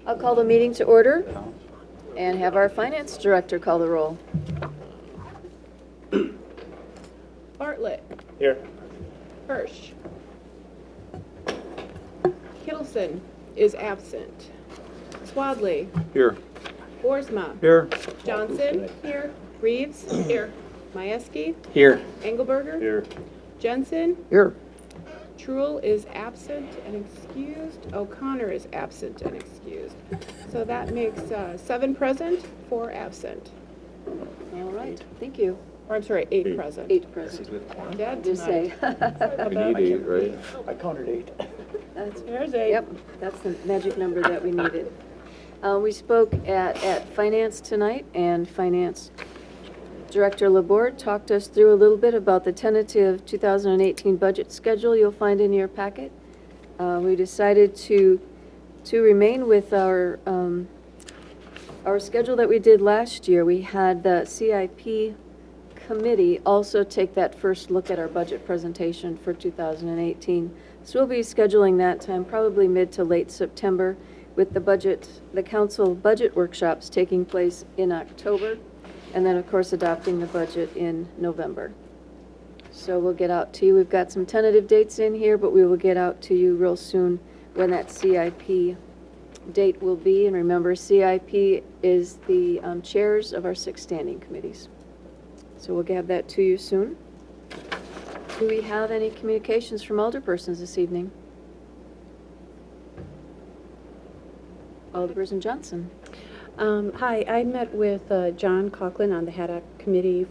I'll call the meeting to order and have our finance director call the roll. Bartlett. Here. Hirsch. Kittleson is absent. Swadley. Here. Boersma. Here. Johnson. Here. Reeves. Here. Majewski. Here. Engelberger. Here. Jensen. Here. Truel is absent and excused. O'Connor is absent and excused. So that makes 7 present, 4 absent. All right, thank you. Or I'm sorry, 8 present. 8 present. Dead Just tonight. say. We need 8, right? I counted 8. There's 8. Yep, that's the magic number that we needed. We spoke at Finance tonight, and Finance Director Laborde talked us through a little bit about the tentative 2018 budget schedule you'll find in your packet. We decided to remain with our schedule that we did last year. We had the CIP committee also take that first look at our budget presentation for 2018. So we'll be scheduling that time probably mid to late September, with the council budget workshops taking place in October, and then of course adopting the budget in November. So we'll get out to you. We've got some tentative dates in here, but we will get out to you real soon when that CIP date will be. And remember, CIP is the chairs of our 6 standing committees. So we'll have that to you soon. Do we have any communications from alderpersons this evening? Alderperson Johnson. Hi, I met with John Coughlin on the Haddock Committee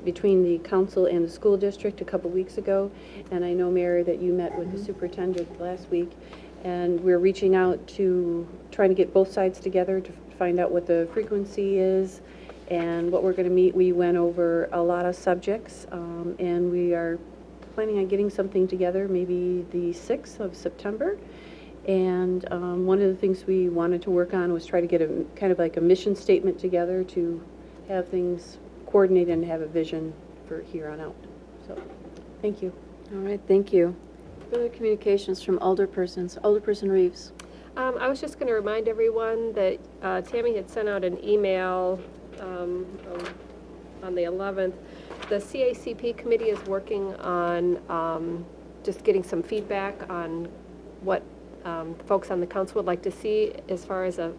between the council and the school district a couple weeks ago, and I know, Mayor, that you met with the superintendent last week, and we're reaching out to trying to get both sides together to find out what the frequency is and what we're going to meet. We went over a lot of subjects, and we are planning on getting something together maybe the 6th of September. And one of the things we wanted to work on was try to get a kind of like a mission statement together to have things coordinated and have a vision for here on out. So, thank you. All right, thank you. Further communications from alderpersons. Alderperson Reeves. I was just going to remind everyone that Tammy had sent out an email on the 11th. The CACP committee is working on just getting some feedback on what folks on the council would like to see as far as a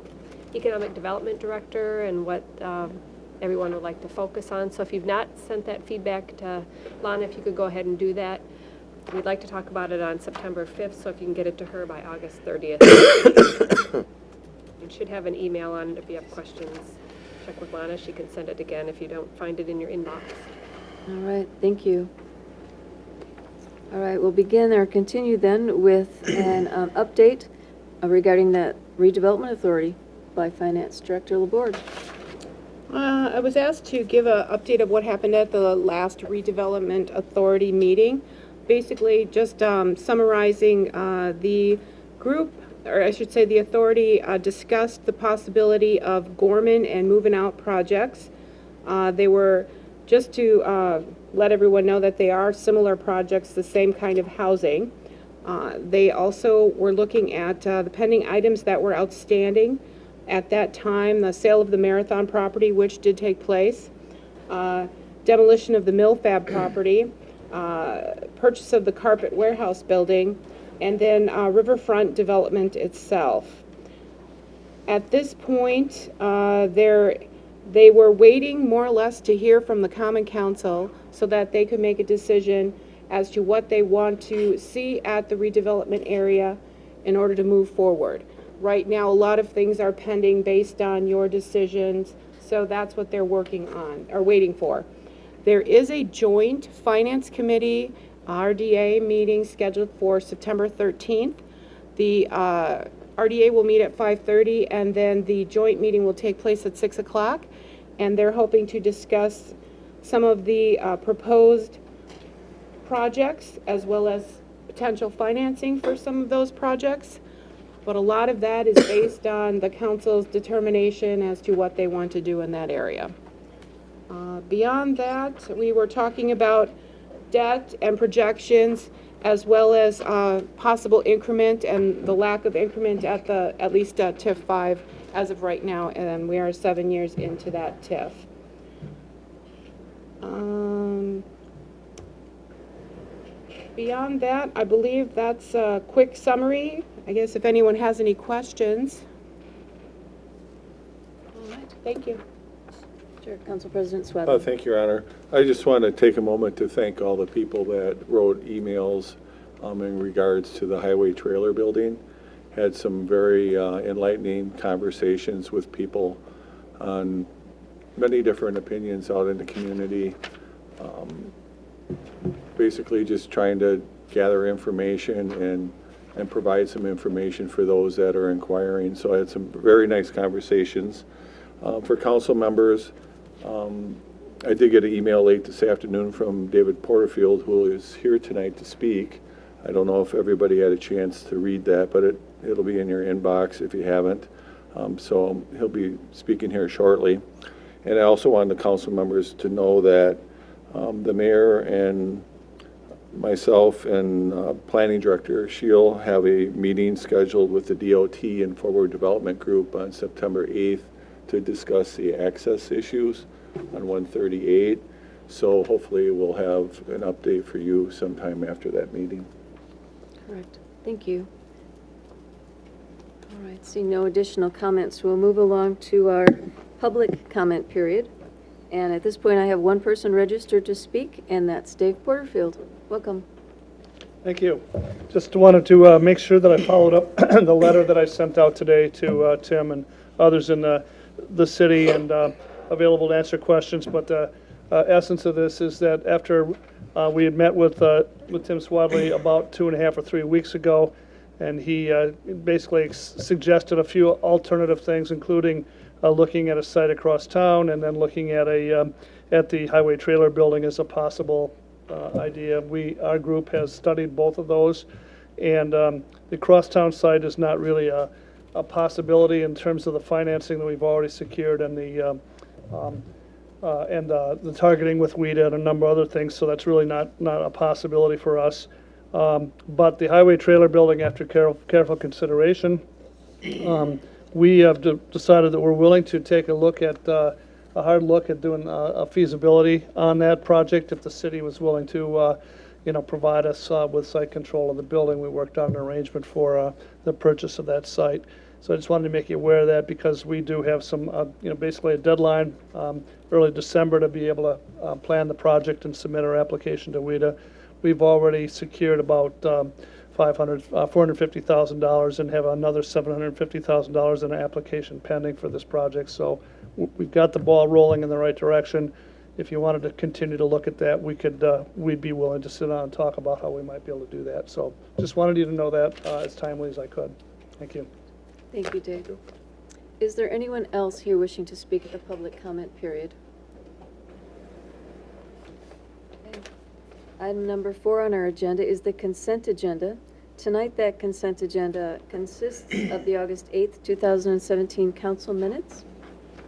economic development director and what everyone would like to focus on. So if you've not sent that feedback to Lana, if you could go ahead and do that. We'd like to talk about it on September 5th, so if you can get it to her by August 30th. You should have an email on it if you have questions. Check with Lana. She can send it again if you don't find it in your inbox. All right, thank you. All right, we'll begin or continue then with an update regarding the redevelopment authority by Finance Director Laborde. I was asked to give an update of what happened at the last redevelopment authority meeting. Basically, just summarizing, the group, or I should say the authority, discussed the possibility of Gorman and moving out projects. They were, just to let everyone know that they are similar projects, the same kind of housing. They also were looking at the pending items that were outstanding at that time, the sale of the Marathon property, which did take place, demolition of the Mill Fab property, purchase of the Carpet Warehouse building, and then riverfront development itself. At this point, they were waiting more or less to hear from the Common Council so that they could make a decision as to what they want to see at the redevelopment area in order to move forward. Right now, a lot of things are pending based on your decisions, so that's what they're working on, or waiting for. There is a joint Finance Committee RDA meeting scheduled for September 13th. The RDA will meet at 5:30, and then the joint meeting will take place at 6 o'clock, and they're hoping to discuss some of the proposed projects as well as potential financing for some of those projects. But a lot of that is based on the council's determination as to what they want to do in that area. Beyond that, we were talking about debt and projections, as well as possible increment and the lack of increment at least TIF 5 as of right now, and we are 7 years into that TIF. Beyond that, I believe that's a quick summary. I guess if anyone has any questions. All right. Thank you. Sure, Council President Swedlund. Thank you, Your Honor. I just want to take a moment to thank all the people that wrote emails in regards to the highway trailer building. Had some very enlightening conversations with people on many different opinions out in the community. Basically just trying to gather information and provide some information for those that are inquiring. So I had some very nice conversations. For council members, I did get an email late this afternoon from David Porterfield, who is here tonight to speak. I don't know if everybody had a chance to read that, but it'll be in your inbox if you haven't. So he'll be speaking here shortly. And I also wanted the council members to know that the mayor and myself and planning director Sheil have a meeting scheduled with the DOT and Forward Development Group on September 8th to discuss the access issues on 138. So hopefully we'll have an update for you sometime after that meeting. Correct. Thank you. All right, seeing no additional comments, we'll move along to our public comment period. And at this point, I have one person registered to speak, and that's Dave Porterfield. Welcome. Thank you. Just wanted to make sure that I followed up the letter that I sent out today to Tim and others in the city and available to answer questions. But the essence of this is that after we had met with Tim Swadley about 2.5 or 3 weeks ago, and he basically suggested a few alternative things, including looking at a site across town and then looking at at the highway trailer building as a possible idea. Our group has studied both of those, and the crosstown site is not really a possibility in terms of the financing that we've already secured and the targeting with WIDA and a number of other things. So that's really not a possibility for us. But the highway trailer building, after careful consideration, we have decided that we're willing to take a hard look at doing a feasibility on that project if the city was willing to, provide us with site control of the building. We worked out an arrangement for the purchase of that site. So I just wanted to make you aware of that because we do have some, basically a deadline early December to be able to plan the project and submit our application to WIDA. We've already secured about $450,000 and have another $750,000 in an application pending for this project. So we've got the ball rolling in the right direction. If you wanted to continue to look at that, we'd be willing to sit down and talk about how we might be able to do that. So just wanted you to know that as timely as I could. Thank you. Thank you, Dave. Is there anyone else here wishing to speak at the public comment period? Okay. Item number 4 on our agenda is the consent agenda. Tonight, that consent agenda consists of the August 8th, 2017 council minutes.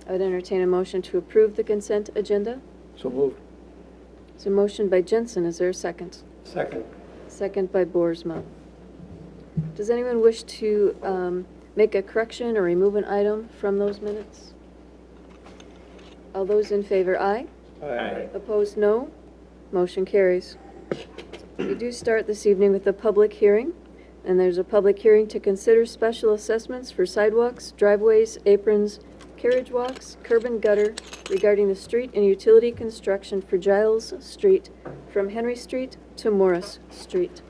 I would entertain a motion to approve the consent agenda. So moved. It's a motion by Jensen. Is there a second? Second. Second by Boersma. Does anyone wish to make a correction or remove an item from those minutes? All those in favor, aye. Aye. Opposed, no. Motion carries. We do start this evening with a public hearing, and there's a public hearing to consider special assessments for sidewalks, driveways, aprons, carriage walks, curb and gutter regarding the street and utility construction for Giles Street from Henry Street to Morris Street.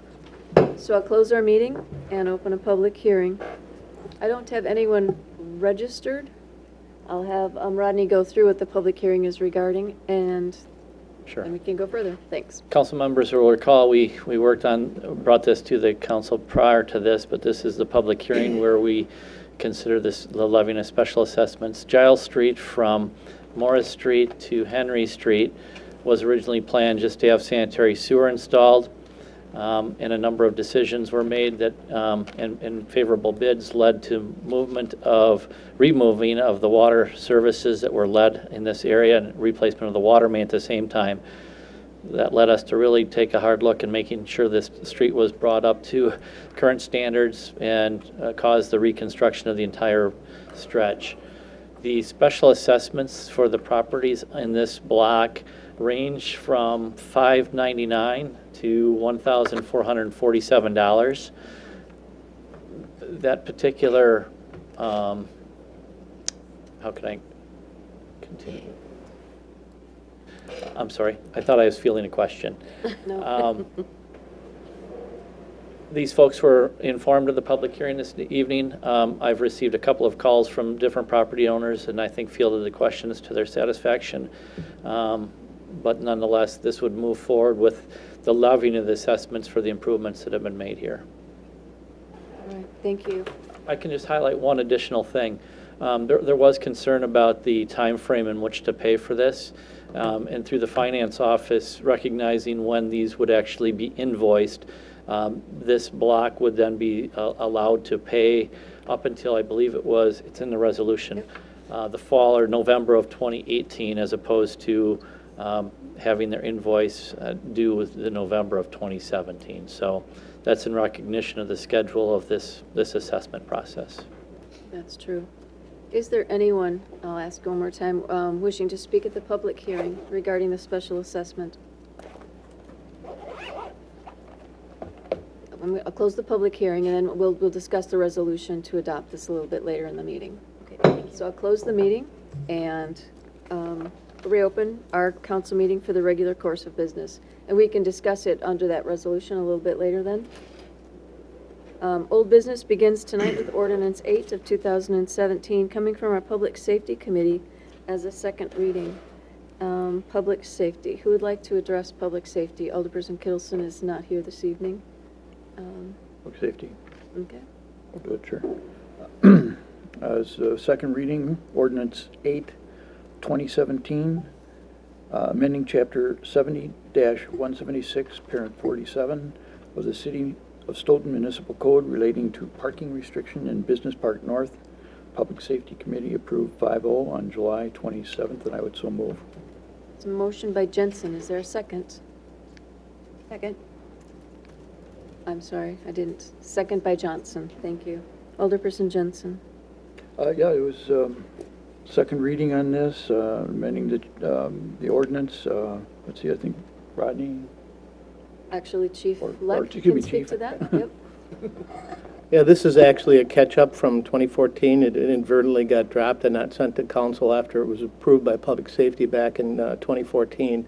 So I'll close our meeting and open a public hearing. I don't have anyone registered. I'll have Rodney go through what the public hearing is regarding, and Sure. then we can go further. Thanks. Council members will recall, we brought this to the council prior to this, but this is the public hearing where we consider the levying of special assessments. Giles Street from Morris Street to Henry Street was originally planned just to have sanitary sewer installed, and a number of decisions were made that, and favorable bids led to removing of the water services that were led in this area and replacement of the water main at the same time. that led us to really take a hard look and making sure this street was brought up to current standards and caused the reconstruction of the entire stretch. The special assessments for the properties in this block range from $599 to $1,447. That particular, how can I continue? I'm sorry, I thought I was fielding a question. No. These folks were informed of the public hearing this evening. I've received a couple of calls from different property owners, and I think fielded the questions to their satisfaction. But nonetheless, this would move forward with the levying of the assessments for the improvements that have been made here. All right, thank you. I can just highlight one additional thing. There was concern about the time frame in which to pay for this, and through the finance office, recognizing when these would actually be invoiced, this block would then be allowed to pay up until, I believe it's in the resolution, the fall or November of 2018, as opposed to having their invoice due with the November of 2017. So that's in recognition of the schedule of this assessment process. That's true. Is there anyone, I'll ask one more time, wishing to speak at the public hearing regarding the special assessment? I'll close the public hearing, and then we'll discuss the resolution to adopt this a little bit later in the meeting. Okay, thank you. So I'll close the meeting and reopen our council meeting for the regular course of business. And we can discuss it under that resolution a little bit later then. Old business begins tonight with Ordinance 8 of 2017, coming from our Public Safety Committee as a second reading. Public safety. Who would like to address public safety? Alderperson Kittleson is not here this evening. Public safety. Okay. I'll do it, sure. As a second reading, Ordinance 8, 2017, amending Chapter 70-176, Parent 47 of the City of Stoughton Municipal Code relating to parking restriction in Business Park North. Public Safety Committee approved 5-0 on July 27th, and I would so move. It's a motion by Jensen. Is there a second? Second. I'm sorry, I didn't. Second by Johnson. Thank you. Alderperson Jensen. Yeah, it was second reading on this, amending the ordinance. Let's see, I think Rodney. Actually, Chief Or- Leck excuse can me, speak Chief. to that. Yep. Yeah, this is actually a catch-up from 2014. It inadvertently got dropped and not sent to council after it was approved by Public Safety back in 2014.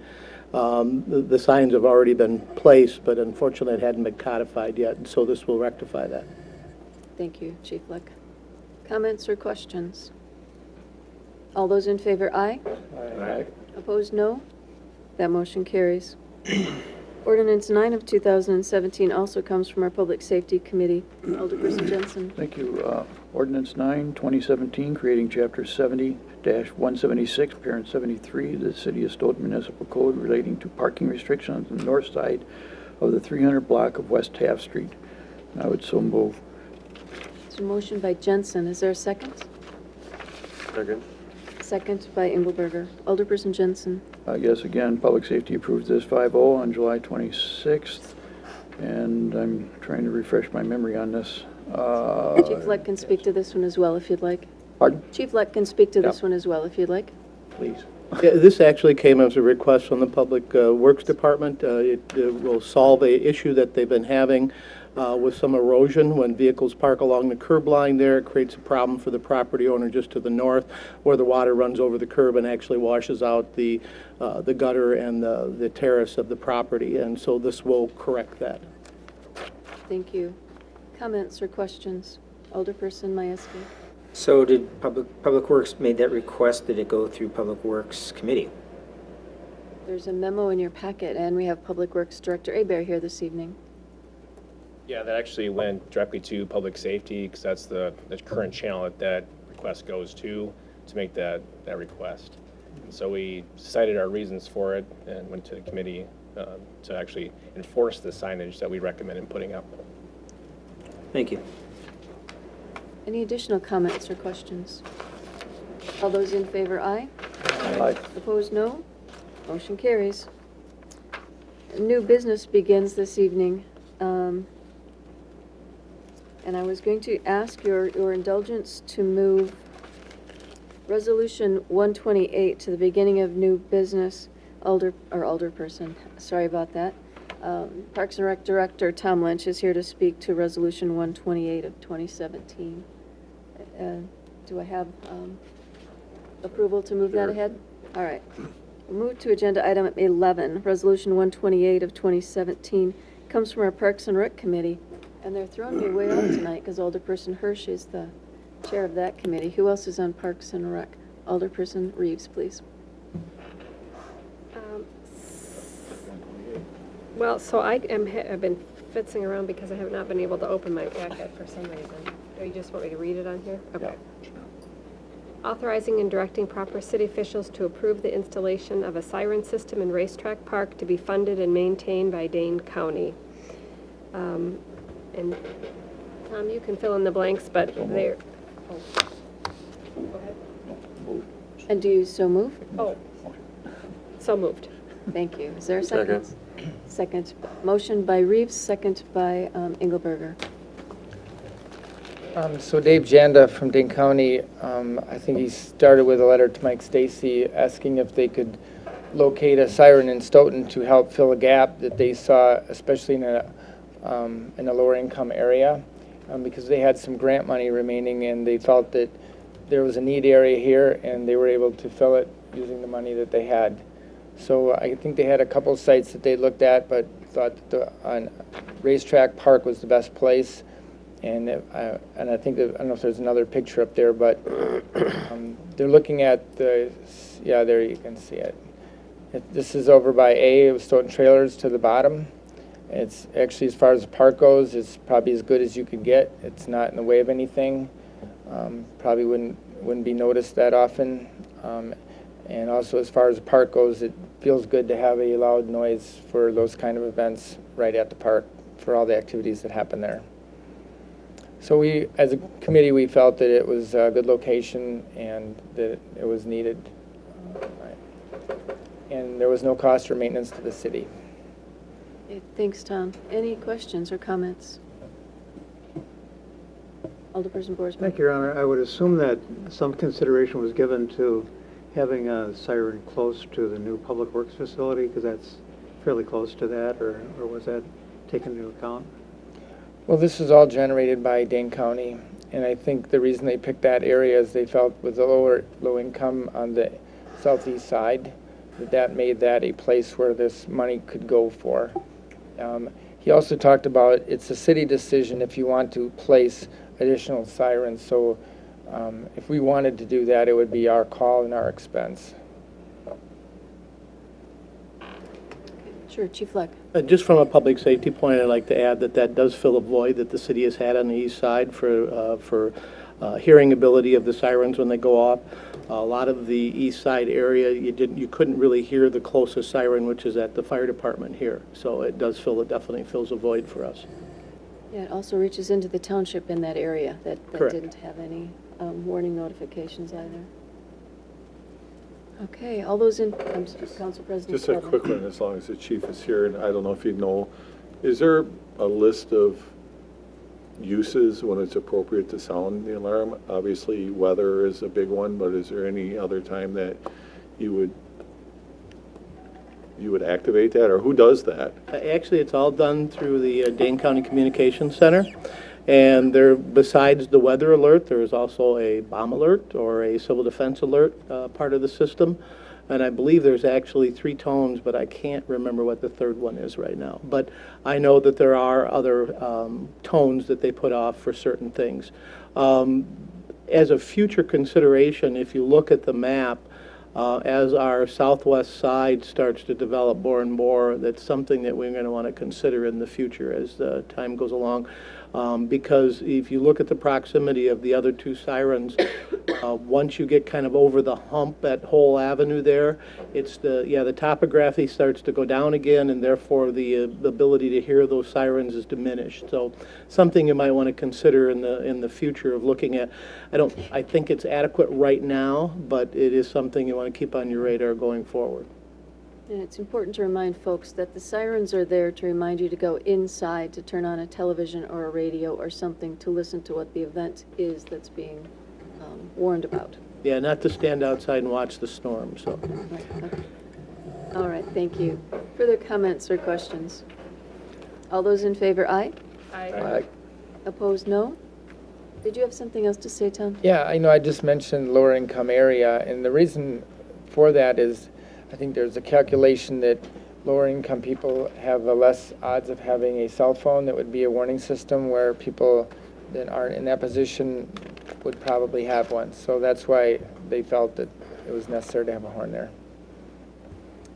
The signs have already been placed, but unfortunately it hadn't been codified yet, and so this will rectify that. Thank you, Chief Leck. Comments or questions? All those in favor, aye. Aye. Opposed, no. That motion carries. Ordinance 9 of 2017 also comes from our Public Safety Committee. Alderperson Jensen. Thank you. Ordinance 9, 2017, creating Chapter 70-176, Parent 73, the City of Stoughton Municipal Code relating to parking restrictions on the north side of the 300 block of West Taft Street. And I would so move. It's a motion by Jensen. Is there a second? Second. Second by Engelberger. Alderperson Jensen. Yes, again, Public Safety approved this 5-0 on July 26th, and I'm trying to refresh my memory on this. Chief Leck can speak to this one as well if you'd like. Pardon? Chief Leck can speak to this Yep. one as well if you'd like. Please. Yeah, this actually came as a request from the Public Works Department. It will solve a issue that they've been having with some erosion. When vehicles park along the curb line there, it creates a problem for the property owner just to the north, where the water runs over the curb and actually washes out the gutter and the terrace of the property, and so this will correct that. Thank you. Comments or questions? Alderperson Majewski. So did Public Works made that request? Did it go through Public Works Committee? There's a memo in your packet, and we have Public Works Director Abear here this evening. Yeah, that actually went directly to Public Safety, because that's the current channel that request goes to make that request. And so we cited our reasons for it and went to the committee to actually enforce the signage that we recommend in putting up. Thank you. Any additional comments or questions? All those in favor, aye. Aye. Opposed, no. Motion carries. new business begins this evening. And I was going to ask your indulgence to move Resolution 128 to the beginning of new business. Alderperson, sorry about that. Parks and Rec Director Tom Lynch is here to speak to Resolution 128 of 2017. Do I have approval to move that ahead? All right. We'll move to agenda item 11, Resolution 128 of 2017. Comes from our Parks and Rec Committee, and they're throwing me way off tonight because Alderperson Hirsch is the chair of that committee. Who else is on Parks and Rec? Alderperson Reeves, please. Well, so I've been fitzing around because I have not been able to open my packet for some reason. Do you just want me to read it on here? Okay. Authorizing and directing proper city officials to approve the installation of a siren system in Racetrack Park to be funded and maintained by Dane County. And Tom, you can fill in the blanks, but they're, oh. Go ahead. And do you so move? Oh, so moved. Thank you. Is there a second? Second. Motion by Reeves, second by Engelberger. So Dave Janda from Dane County, I think he started with a letter to Mike Stacy asking if they could locate a siren in Stoughton to help fill a gap that they saw, especially in a lower income area, because they had some grant money remaining and they felt that there was a need area here and they were able to fill it using the money that they had. So I think they had a couple of sites that they looked at, but thought that on Racetrack Park was the best place. And I think that, I don't know if there's another picture up there, but they're looking at the, yeah, there you can see it. This is over by A, with Stoughton Trailers to the bottom. It's actually, as far as the park goes, it's probably as good as you could get. It's not in the way of anything. Probably wouldn't be noticed that often. And also, as far as the park goes, it feels good to have a loud noise for those kind of events right at the park for all the activities that happen there. So we, as a committee, we felt that it was a good location and that it was needed. And there was no cost or maintenance to the city. Okay, thanks, Tom. Any questions or comments? Alderperson Borsman. Thank you, Your Honor. I would assume that some consideration was given to having a siren close to the new Public Works facility, because that's fairly close to that, or was that taken into account? Well, this is all generated by Dane County, and I think the reason they picked that area is they felt with the low income on the southeast side, that made that a place where this money could go for. He also talked about it's a city decision if you want to place additional sirens, so if we wanted to do that, it would be our call and our expense. Sure, Chief Fleck. Just from a public safety point, I'd like to add that that does fill a void that the city has had on the east side for hearing ability of the sirens when they go off. A lot of the east side area, you couldn't really hear the closest siren, which is at the fire department here. So it does definitely fills a void for us. Yeah, it also reaches into the township in that area that Correct. didn't have any warning notifications either. Okay, all those in, Council President Just a Spelman. quick one, as long as the chief is here, and I don't know if you know, is there a list of uses when it's appropriate to sound the alarm? Obviously, weather is a big one, but is there any other time that you would activate that, or who does that? Actually, it's all done through the Dane County Communications Center. And there, besides the weather alert, there is also a bomb alert or a civil defense alert part of the system. And I believe there's actually 3 tones, but I can't remember what the third one is right now. But I know that there are other tones that they put off for certain things. As a future consideration, if you look at the map, as our southwest side starts to develop more and more, that's something that we're going to want to consider in the future as the time goes along. Because if you look at the proximity of the other 2 sirens, once you get kind of over the hump at Whole Avenue there, it's the topography starts to go down again, and therefore the ability to hear those sirens is diminished. So something you might want to consider in the future of looking at. I think it's adequate right now, but it is something you want to keep on your radar going forward. And it's important to remind folks that the sirens are there to remind you to go inside to turn on a television or a radio or something to listen to what the event is that's being warned about. Yeah, not to stand outside and watch the storm, so. Right, okay. All right, thank you. Further comments or questions? All those in favor, aye? Aye. Opposed, no? Did you have something else to say, Tom? Yeah, I know I just mentioned lower income area, and the reason for that is I think there's a calculation that lower income people have a less odds of having a cell phone that would be a warning system, where people that aren't in that position would probably have one. So that's why they felt that it was necessary to have a horn there.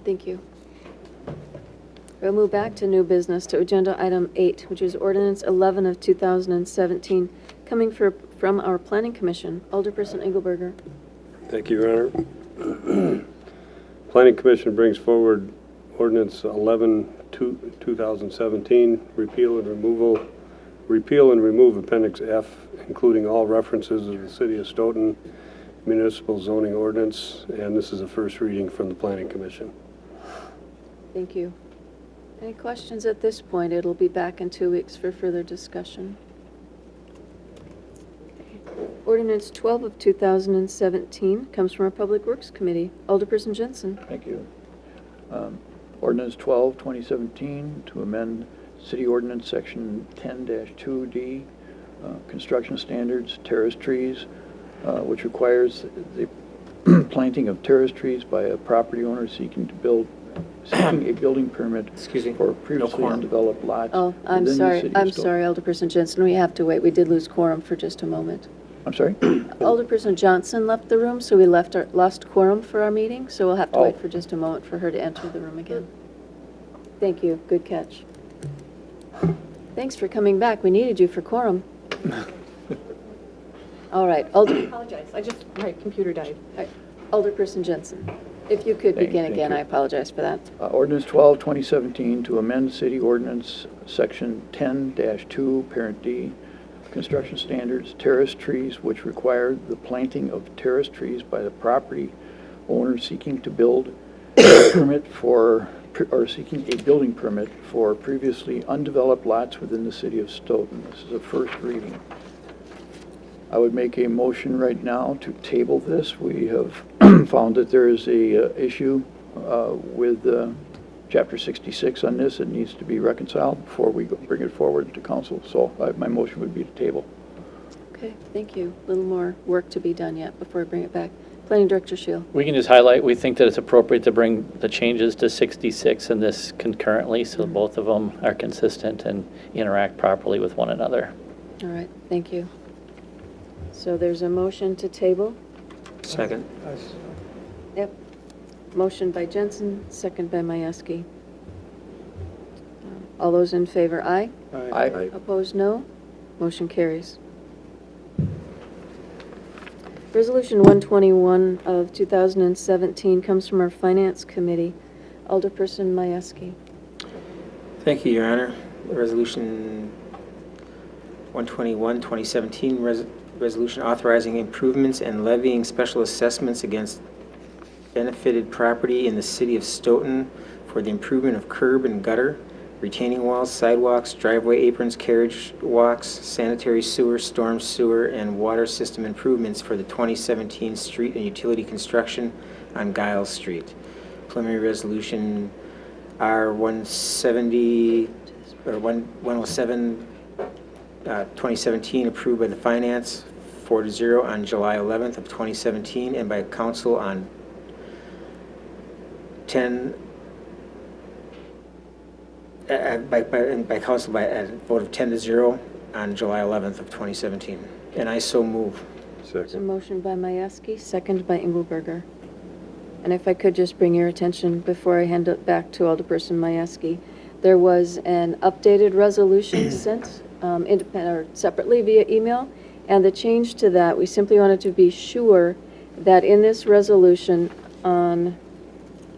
Thank you. We'll move back to new business, to agenda item 8, which is ordinance 11 of 2017, coming from our planning commission. Alderperson Engelberger. Thank you, Your Honor. Planning Commission brings forward ordinance 11, 2017, repeal and remove Appendix F, including all references to the City of Stoughton municipal zoning ordinance, and this is a first reading from the Planning Commission. Thank you. Any questions at this point? It'll be back in 2 weeks for further discussion. Ordinance 12 of 2017 comes from our Public Works Committee. Alderperson Jensen. Thank you. Ordinance 12, 2017, to amend City Ordinance Section 10-2D, construction standards, terrace trees, which requires the planting of terrace trees by a property owner seeking a building permit for previously undeveloped lots. Oh, I'm within the sorry. city of I'm Stoughton. sorry, Alderperson Jensen. We have to wait. We did lose quorum for just a moment. I'm sorry? Alderperson Johnson left the room, so we lost quorum for our meeting, so we'll have to wait for just a moment for her to enter the room again. Thank you. Good catch. Thanks for coming back. We needed you for quorum. All right, I apologize. My computer died. Alderperson Jensen, if you could begin Thank again, you. I apologize for that. Ordinance 12, 2017, to amend City Ordinance Section 10-2, Parent D, construction standards, terrace trees, which require the planting of terrace trees by the property owner seeking to build a permit for, or seeking a building permit for previously undeveloped lots within the City of Stoughton. This is a first reading. I would make a motion right now to table this. We have found that there is a issue with Chapter 66 on this. It needs to be reconciled before we bring it forward to council. So my motion would be to table. Okay, thank you. A little more work to be done yet before I bring it back. Planning Director Shield. We can just highlight, we think that it's appropriate to bring the changes to 66 and this concurrently, so both of them are consistent and interact properly with one another. All right, thank you. So there's a motion to table. Second. Yep. Motion by Jensen, second by Majewski. All those in favor, aye. Aye. Opposed, no. Motion carries. Resolution 121 of 2017 comes from our Finance Committee. Alderperson Majewski. Thank you, Your Honor. Resolution 121, 2017, resolution authorizing improvements and levying special assessments against benefited property in the City of Stoughton for the improvement of curb and gutter, retaining walls, sidewalks, driveway aprons, carriage walks, sanitary sewer, storm sewer, and water system improvements for the 2017 street and utility construction on Giles Street. Preliminary resolution R170, or 107, 2017, approved by the Finance 4-0 on July 11th of 2017, and by Council on 10, by Council by a vote of 10-0 on July 11th of 2017. And I so move. There's a motion by Majewski, second by Engelberger. And if I could just bring your attention before I hand it back to Alderperson Majewski, there was an updated resolution sent independent or separately via email, and the change to that, we simply wanted to be sure that in this resolution on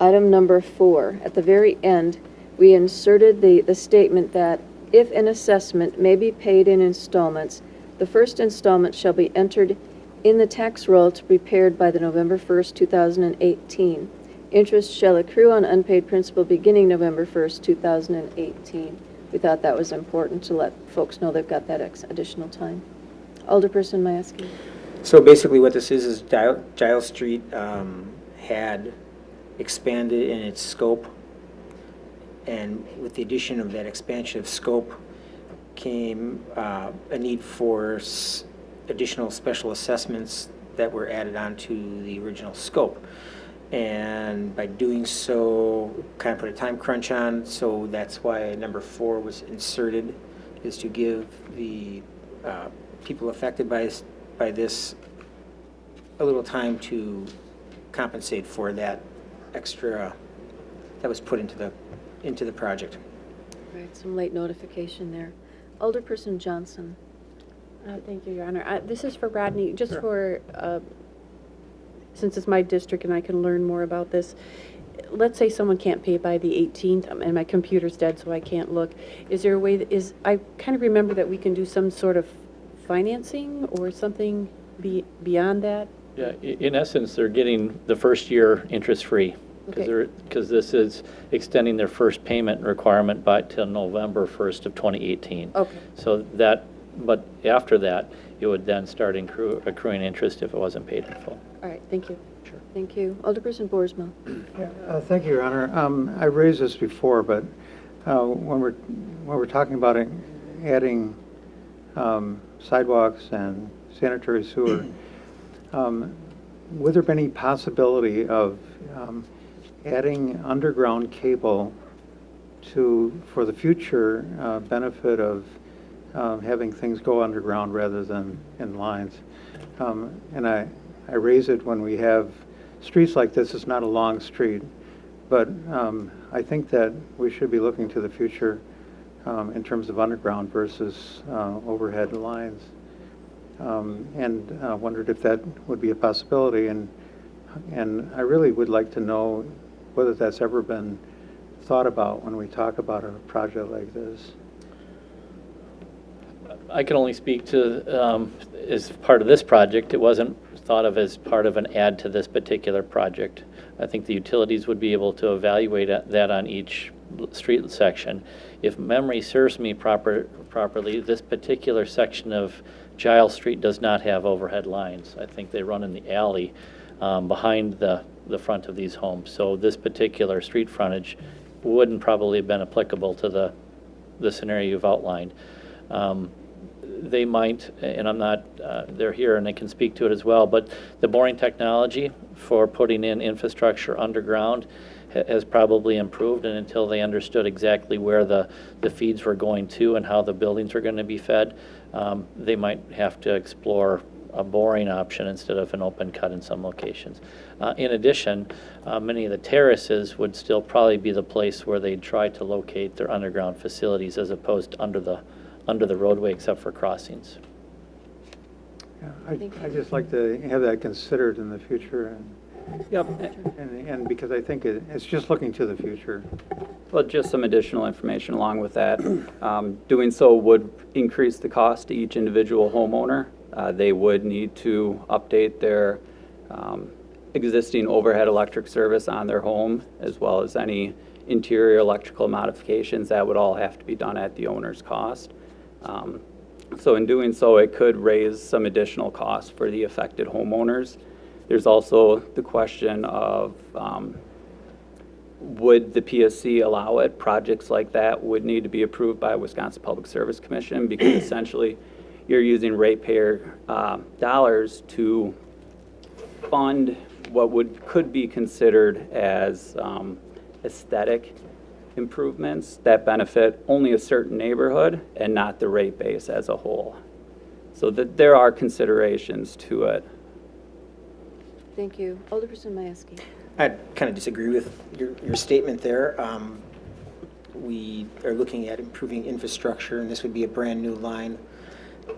item number 4, at the very end, we inserted the statement that if an assessment may be paid in installments, the first installment shall be entered in the tax roll to be prepared by the November 1st, 2018. Interest shall accrue on unpaid principal beginning November 1st, 2018. We thought that was important to let folks know they've got that additional time. Alderperson Mieski. So basically what this is Giles Street had expanded in its scope, and with the addition of that expansion of scope came a need for additional special assessments that were added on to the original scope. And by doing so, kind of put a time crunch on, so that's why number 4 was inserted, is to give the people affected by this a little time to compensate for that extra that was put into the project. Right, some late notification there. Alderperson Johnson. Thank you, Your Honor. This is for Rodney, just for, since it's my district and I can learn more about this. Let's say someone can't pay by the 18th, and my computer's dead, so I can't look. Is there a way I kind of remember that we can do some sort of financing or something beyond that? Yeah, in essence, they're getting the first year interest-free, Okay. because this is extending their first payment requirement till November 1st of 2018. Okay. So but after that, it would then start accruing interest if it wasn't paid in full. All right, thank you. Sure. Thank you. Alderperson Boersma. Yeah, thank you, Your Honor. I raised this before, but when we're talking about adding sidewalks and sanitary sewer, would there be any possibility of adding underground cable for the future benefit of having things go underground rather than in lines? And I raise it when we have streets like this. It's not a long street, but I think that we should be looking to the future in terms of underground versus overhead lines. And wondered if that would be a possibility. And I really would like to know whether that's ever been thought about when we talk about a project like this. I can only speak to, as part of this project, it wasn't thought of as part of an add to this particular project. I think the utilities would be able to evaluate that on each street section. If memory serves me properly, this particular section of Giles Street does not have overhead lines. I think they run in the alley behind the front of these homes. So this particular street frontage wouldn't probably have been applicable to the scenario you've outlined. They might, and I'm not, they're here and they can speak to it as well, but the boring technology for putting in infrastructure underground has probably improved, and until they understood exactly where the feeds were going to and how the buildings were going to be fed, they might have to explore a boring option instead of an open cut in some locations. In addition, many of the terraces would still probably be the place where they'd try to locate their underground facilities as opposed to under the roadway except for crossings. Yeah, I'd just like to have that considered in the future, and because I think it's just looking to the future. Well, just some additional information along with that. Doing so would increase the cost to each individual homeowner. They would need to update their existing overhead electric service on their home, as well as any interior electrical modifications. That would all have to be done at the owner's cost. So in doing so, it could raise some additional costs for the affected homeowners. There's also the question of would the PSC allow it? Projects like that would need to be approved by Wisconsin Public Service Commission, because essentially you're using ratepayer dollars to fund what could be considered as aesthetic improvements that benefit only a certain neighborhood and not the rate base as a whole. So that there are considerations to it. Thank you. Alderperson Mieski. I kind of disagree with your statement there. We are looking at improving infrastructure, and this would be a brand-new line.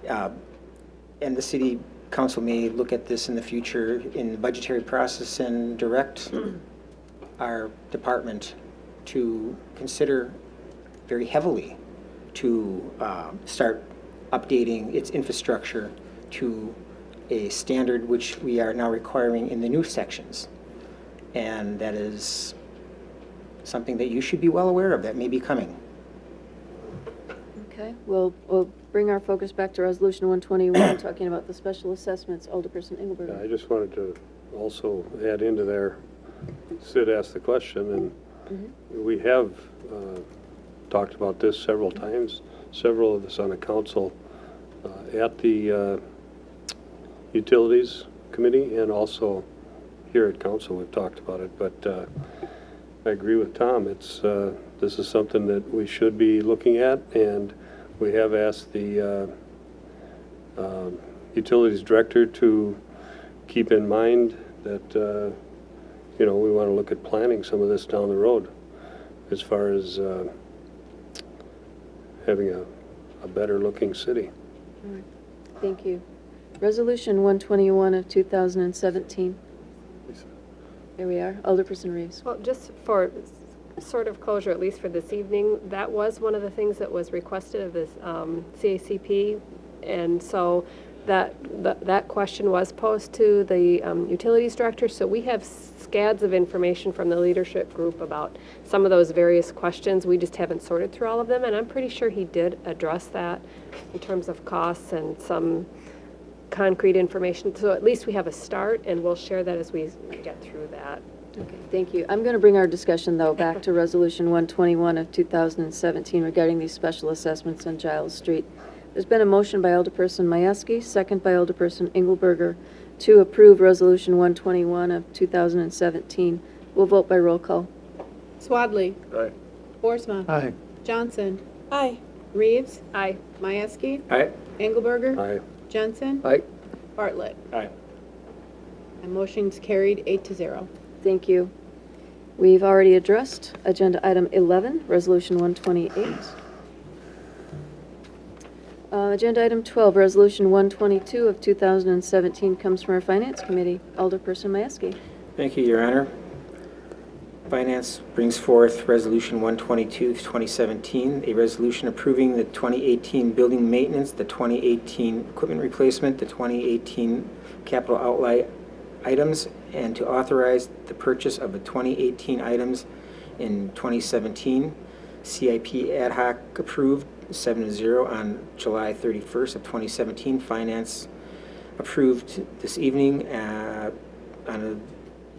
And the city council may look at this in the future in the budgetary process and direct our department to consider very heavily to start updating its infrastructure to a standard which we are now requiring in the new sections. And that is something that you should be well aware of that may be coming. Okay, we'll bring our focus back to Resolution 121, talking about the special assessments. Alderperson I Engelberger. just wanted to also add into there, Sid asked the question, and we have talked about this several times, several of us on the council, at the Utilities Committee and also here at council, we've talked about it, but I agree with Tom. It's this is something that we should be looking at, and we have asked the Utilities Director to keep in mind that, you know, we want to look at planning some of this down the road as far as having a better looking city. All right. Thank you. Resolution 121 of 2017. Here we are. Alderperson Reeves. Well, just for sort of closure, at least for this evening, that was one of the things that was requested of this CACP. And so that question was posed to the Utilities Director. So we have scads of information from the leadership group about some of those various questions. We just haven't sorted through all of them. And I'm pretty sure he did address that in terms of costs and some concrete information. So at least we have a start, and we'll share that as we get through that. Okay, thank you. I'm going to bring our discussion, though, back to Resolution 121 of 2017 regarding these special assessments on Giles Street. There's been a motion by Alderperson Majewski, second by Alderperson Engelberger, to approve Resolution 121 of 2017. We'll vote by roll call. Swadley. Aye. Boersma. Aye. Johnson. Aye. Reeves. Aye. Majewski. Aye. Engelberger. Aye. Jensen. Aye. Bartlett. Aye. And motion's carried 8-0. Thank you. We've already addressed Agenda Item 11, Resolution 128. Agenda Item 12, Resolution 122 of 2017 comes from our Finance Committee. Alderperson Majewski. Thank you, Your Honor. Finance brings forth Resolution 122 of 2017, a resolution approving the 2018 building maintenance, the 2018 equipment replacement, the 2018 capital outlay items, and to authorize the purchase of the 2018 items in 2017. CIP ad hoc approved 7-0 on July 31st of 2017. Finance approved this evening on a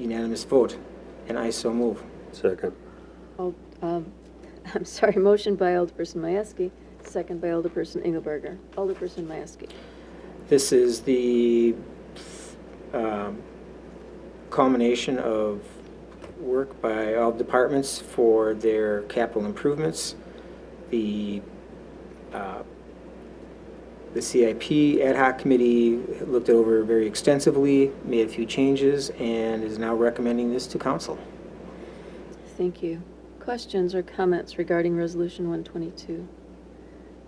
unanimous vote, and I so move. Second. I'm sorry, motion by Alderperson Majewski, second by Alderperson Engelberger. Alderperson Majewski. This is the culmination of work by all departments for their capital improvements. The CIP ad hoc committee looked it over very extensively, made a few changes, and is now recommending this to council. Thank you. Questions or comments regarding Resolution 122?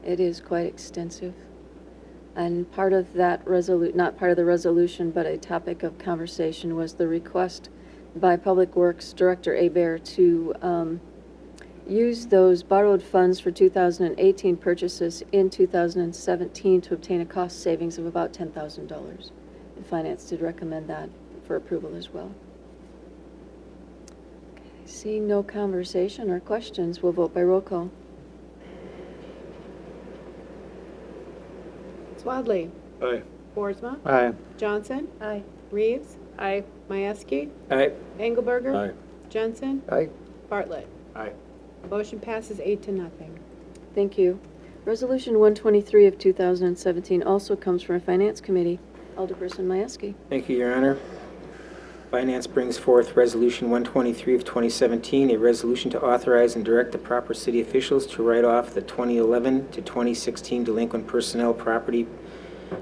It is quite extensive. And part of that not part of the resolution, but a topic of conversation was the request by Public Works Director Hebert to use those borrowed funds for 2018 purchases in 2017 to obtain a cost savings of about $10,000. And Finance did recommend that for approval as well. Okay, seeing no conversation or questions, we'll vote by roll call. Swadley. Aye. Boersma. Aye. Johnson. Aye. Reeves. Aye. Majewski. Aye. Engelberger. Aye. Jensen. Aye. Bartlett. Aye. Motion passes 8-0. Thank you. Resolution 123 of 2017 also comes from a Finance Committee. Alderperson Majewski. Thank you, Your Honor. Finance brings forth Resolution 123 of 2017, a resolution to authorize and direct the proper city officials to write off the 2011 to 2016 delinquent personnel property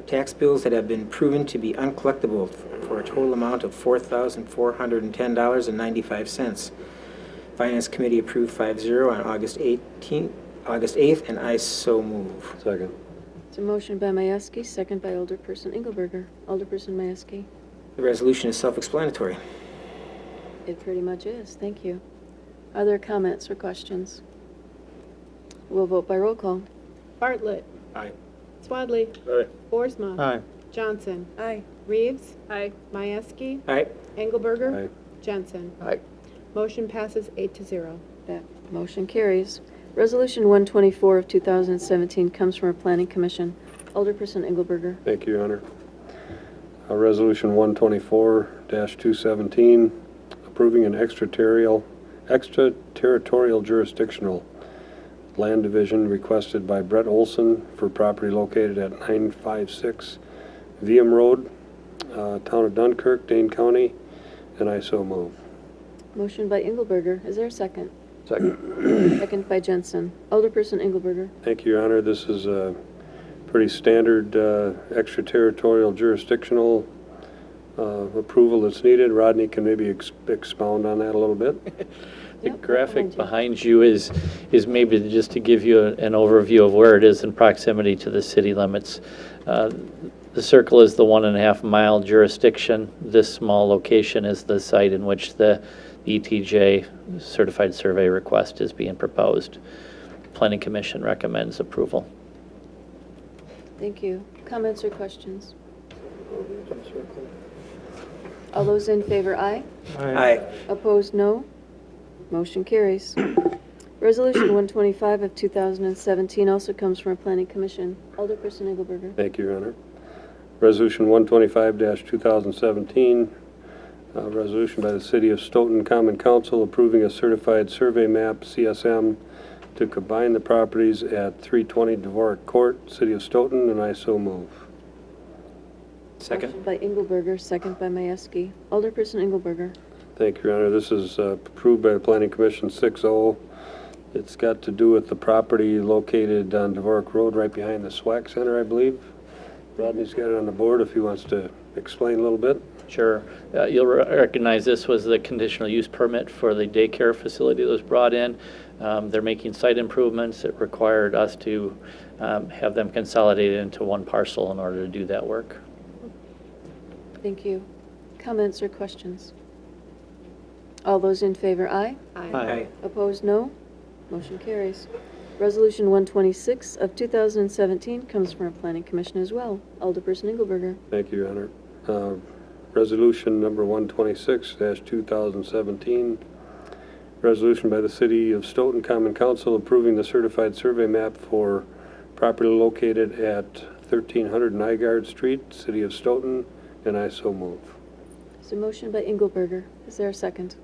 tax bills that have been proven to be uncollectible for a total amount of $4,410.95. Finance Committee approved 5-0 on August 8th, and I so move. Second. It's a motion by Majewski, second by Alderperson Engelberger. Alderperson Majewski. The resolution is self-explanatory. It pretty much is. Thank you. Are there comments or questions? We'll vote by roll call. Bartlett. Aye. Swadley. Aye. Boersma. Aye. Johnson. Aye. Reeves. Aye. Majewski. Aye. Engelberger. Aye. Jensen. Aye. Motion passes 8-0. That motion carries. Resolution 124 of 2017 comes from our Planning Commission. Alderperson Engelberger. Thank you, Your Honor. Resolution 124-217, approving an extraterritorial jurisdictional land division requested by Brett Olson for property located at 956 VM Road, Town of Dunkirk, Dane County, and I so move. Motion by Engelberger. Is there a second? Second. Second by Jensen. Alderperson Engelberger. Thank you, Your Honor. This is a pretty standard extraterritorial jurisdictional approval that's needed. Rodney can maybe expound on that a little bit. The Yep, graphic behind behind you is maybe just to give you an overview of where it is in proximity to the city limits. The circle is the 1.5 mile jurisdiction. This small location is the site in which the ETJ certified survey request is being proposed. Planning Commission recommends approval. Thank you. Comments or questions? All those in favor, aye. Aye. Opposed, no. Motion carries. Resolution 125 of 2017 also comes from our Planning Commission. Alderperson Engelberger. Thank you, Your Honor. Resolution 125-2017, resolution by the City of Stoughton Common Council approving a certified survey map, CSM, to combine the properties at 320 Dvorak Court, City of Stoughton, and I so move. Second. Motion by Engelberger, second by Majewski. Alderperson Engelberger. Thank you, Your Honor. This is approved by the Planning Commission 6-0. It's got to do with the property located on Dvorak Road right behind the SWAC Center, I believe. Rodney's got it on the board if he wants to explain a little bit. Sure. You'll recognize this was the conditional use permit for the daycare facility that was brought in. They're making site improvements. It required us to have them consolidated into one parcel in order to do that work. Thank you. Comments or questions? All those in favor, aye. Aye. Opposed, no. Motion carries. Resolution 126 of 2017 comes from our Planning Commission as well. Alderperson Engelberger. Thank you, Your Honor. Resolution number 126-2017, resolution by the City of Stoughton Common Council approving the certified survey map for property located at 1300 Nygaard Street, City of Stoughton, and I so move. There's a motion by Engelberger. Is there a second?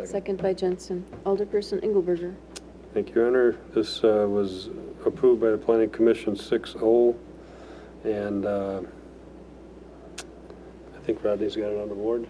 Second by Jensen. Alderperson Engelberger. Thank you, Your Honor. This was approved by the Planning Commission 6-0, and I think Rodney's got it on the board.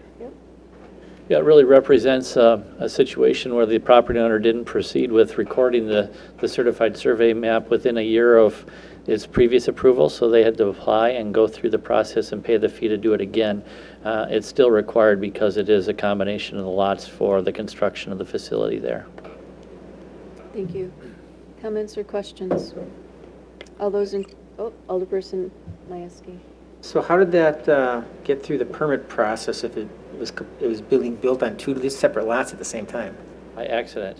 Yeah, it really represents a situation where the property owner didn't proceed with recording the certified survey map within a year of its previous approval, so they had to apply and go through the process and pay the fee to do it again. It's still required because it is a combination of the lots for the construction of the facility there. Thank you. Comments or questions? All those in, Alderperson Majewski. So how did that get through the permit process if it was being built on two separate lots at the same time? By accident.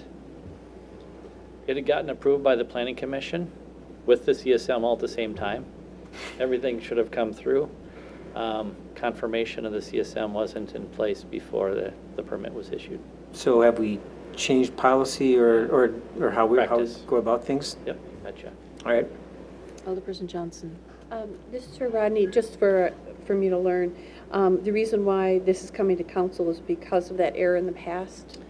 It had gotten approved by the Planning Commission with the CSM all at the same time. Everything should have come through. Confirmation of the CSM wasn't in place before the permit was issued. So have we changed policy or how we Practice. go about things? Yep, gotcha. All right. Alderperson Johnson. This is for Rodney, just for me to learn. The reason why this is coming to council is because of that error in the past?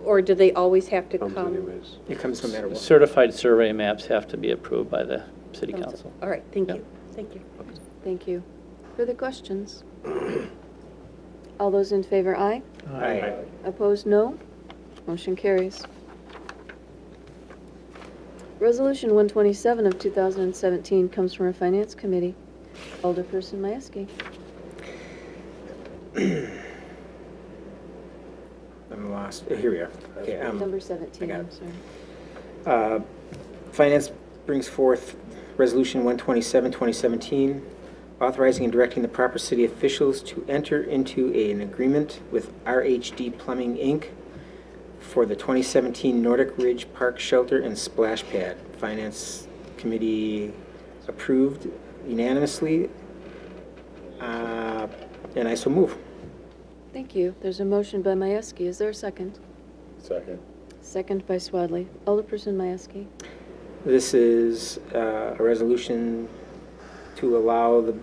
Or do they always have to Comes come? anyways. It comes no matter what. Certified survey maps have to be approved by the City Council. All right, thank Yep. you. Thank you. Thank you. Further questions? All those in favor, aye. Aye. Opposed, no. Motion carries. Resolution 127 of 2017 comes from our Finance Committee. Alderperson Majewski. I'm lost. Here we are. Okay, Number 17, I got I'm it. sorry. Finance brings forth Resolution 127, 2017, authorizing and directing the proper city officials to enter into an agreement with RHD Plumbing, Inc. for the 2017 Nordic Ridge Park Shelter and Splash Pad. Finance Committee approved unanimously, and I so move. Thank you. There's a motion by Majewski. Is there a second? Second. Second by Swadley. Alderperson Majewski. This is a resolution to allow the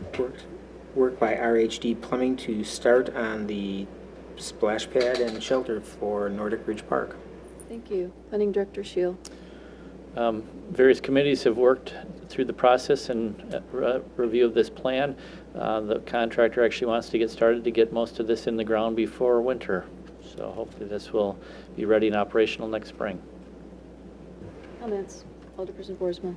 work by RHD Plumbing to start on the splash pad and shelter for Nordic Ridge Park. Thank you. Planning Director Shield. Various committees have worked through the process and review of this plan. The contractor actually wants to get started to get most of this in the ground before winter. So hopefully this will be ready and operational next spring. Comments? Alderperson Boersma.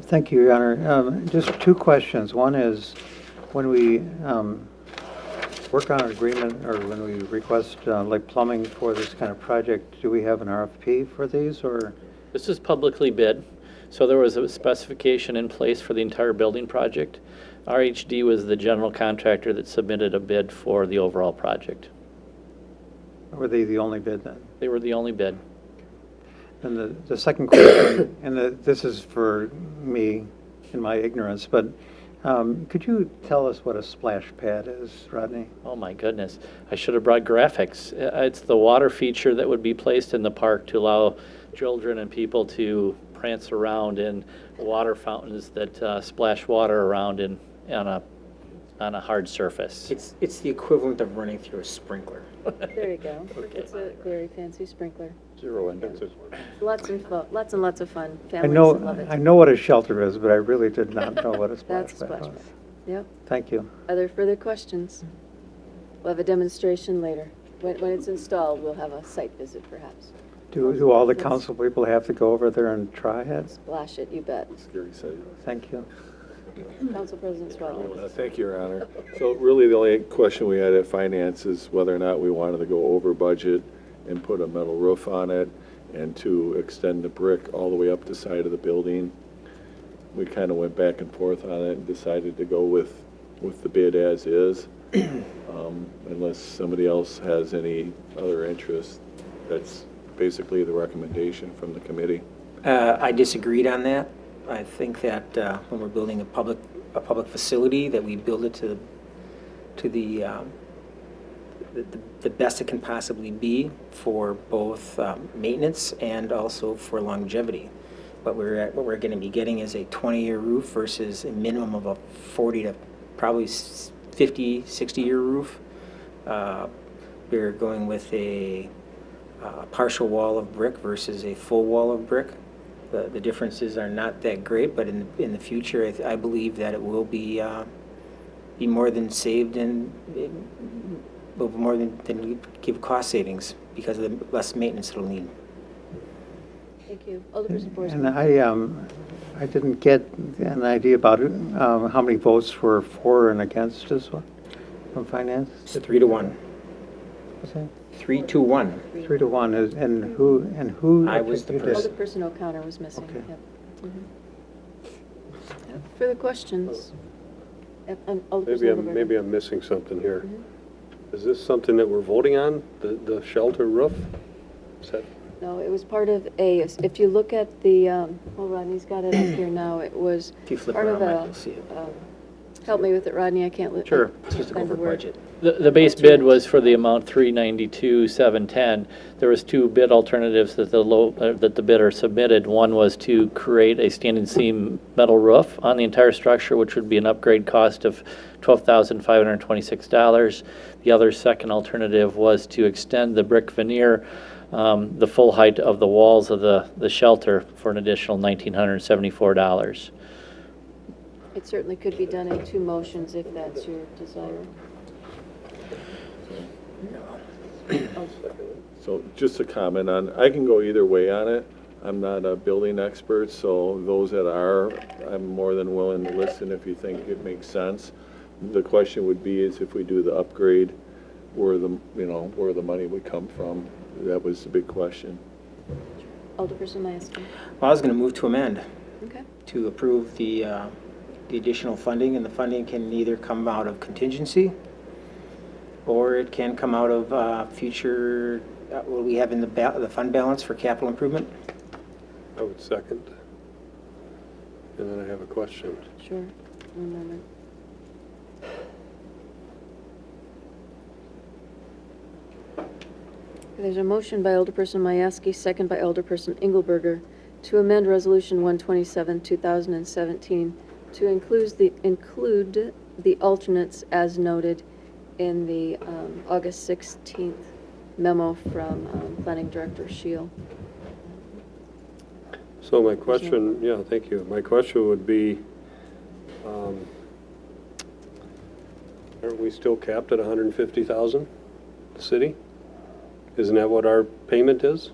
Thank you, Your Honor. Just two questions. One is, when we work on an agreement or when we request like plumbing for this kind of project, do we have an RFP for these, or? This is publicly bid, so there was a specification in place for the entire building project. RHD was the general contractor that submitted a bid for the overall project. Were they the only bid then? They were the only bid. And the second question, and this is for me in my ignorance, but could you tell us what a splash pad is, Rodney? Oh my goodness, I should have brought graphics. It's the water feature that would be placed in the park to allow children and people to prance around in water fountains that splash water around on a hard surface. It's the equivalent of running through a sprinkler. There you go. It's a very fancy sprinkler. Zero entrance. Lots and lots of fun. I Families know, love it. I know what a shelter is, but I really did not know what a splash That's a pad splash was. pad. Yep. Thank you. Are there further questions? We'll have a demonstration later. When it's installed, we'll have a site visit perhaps. Do all the council people have to go over there and try it? Splash it, you bet. Scary sight. Thank you. Council President Swadley. Thank you, Your Honor. So really, the only question we had at finance is whether or not we wanted to go over budget and put a metal roof on it and to extend the brick all the way up the side of the building. We kind of went back and forth on it and decided to go with the bid as is. Unless somebody else has any other interest, that's basically the recommendation from the committee. I disagreed on that. I think that when we're building a public facility, that we build it to the best it can possibly be for both maintenance and also for longevity. What we're going to be getting is a 20-year roof versus a minimum of a 40 to probably 50, 60-year roof. We're going with a partial wall of brick versus a full wall of brick. The differences are not that great, but in the future, I believe that it will be more than saved and more than give cost savings because of the less maintenance it'll need. Thank you. Alderperson And Boersma. I didn't get an idea about how many votes were for and against as well from finance? It's 3-1. What's that? 3-1. 3-1, and who? I was the you did. person. Alderperson O'Connor was missing. Okay. Yep. Yep. Further questions? Yep, and Alderperson Overberg. Maybe I'm missing something here. Is this something that we're voting on, the shelter roof? Is that? No, it was part of if you look at the, Rodney's got it up here now, it was If you flip part of around, Mike, you'll see it. help me with it, Rodney, I can't. Sure. It's just find over the word. budget. The base bid was for the amount $392,710. There was two bid alternatives that the bidder submitted. One was to create a standing seam metal roof on the entire structure, which would be an upgrade cost of $12,526. The other second alternative was to extend the brick veneer the full height of the walls of the shelter for an additional $1,974. It certainly could be done in two motions if that's your desire. So just a comment on, I can go either way on it. I'm not a building expert, so those that are, I'm more than willing to listen if you think it makes sense. The question would be is if we do the upgrade, where the money would come from. That was the big question. Alderperson Majewski. Well, I was going to move to amend Okay. to approve the additional funding, and the funding can either come out of contingency or it can come out of future, what we have in the fund balance for capital improvement. I would second. And then I have a question. Sure. One moment. There's a motion by Alderperson Mieski, second by Alderperson Engelberger, to amend Resolution 127, 2017, to include the alternates as noted in the August 16th memo from Planning Director Shield. So my question, yeah, thank you. My question would be, aren't we still capped at 150,000, the city? Isn't that what our payment is?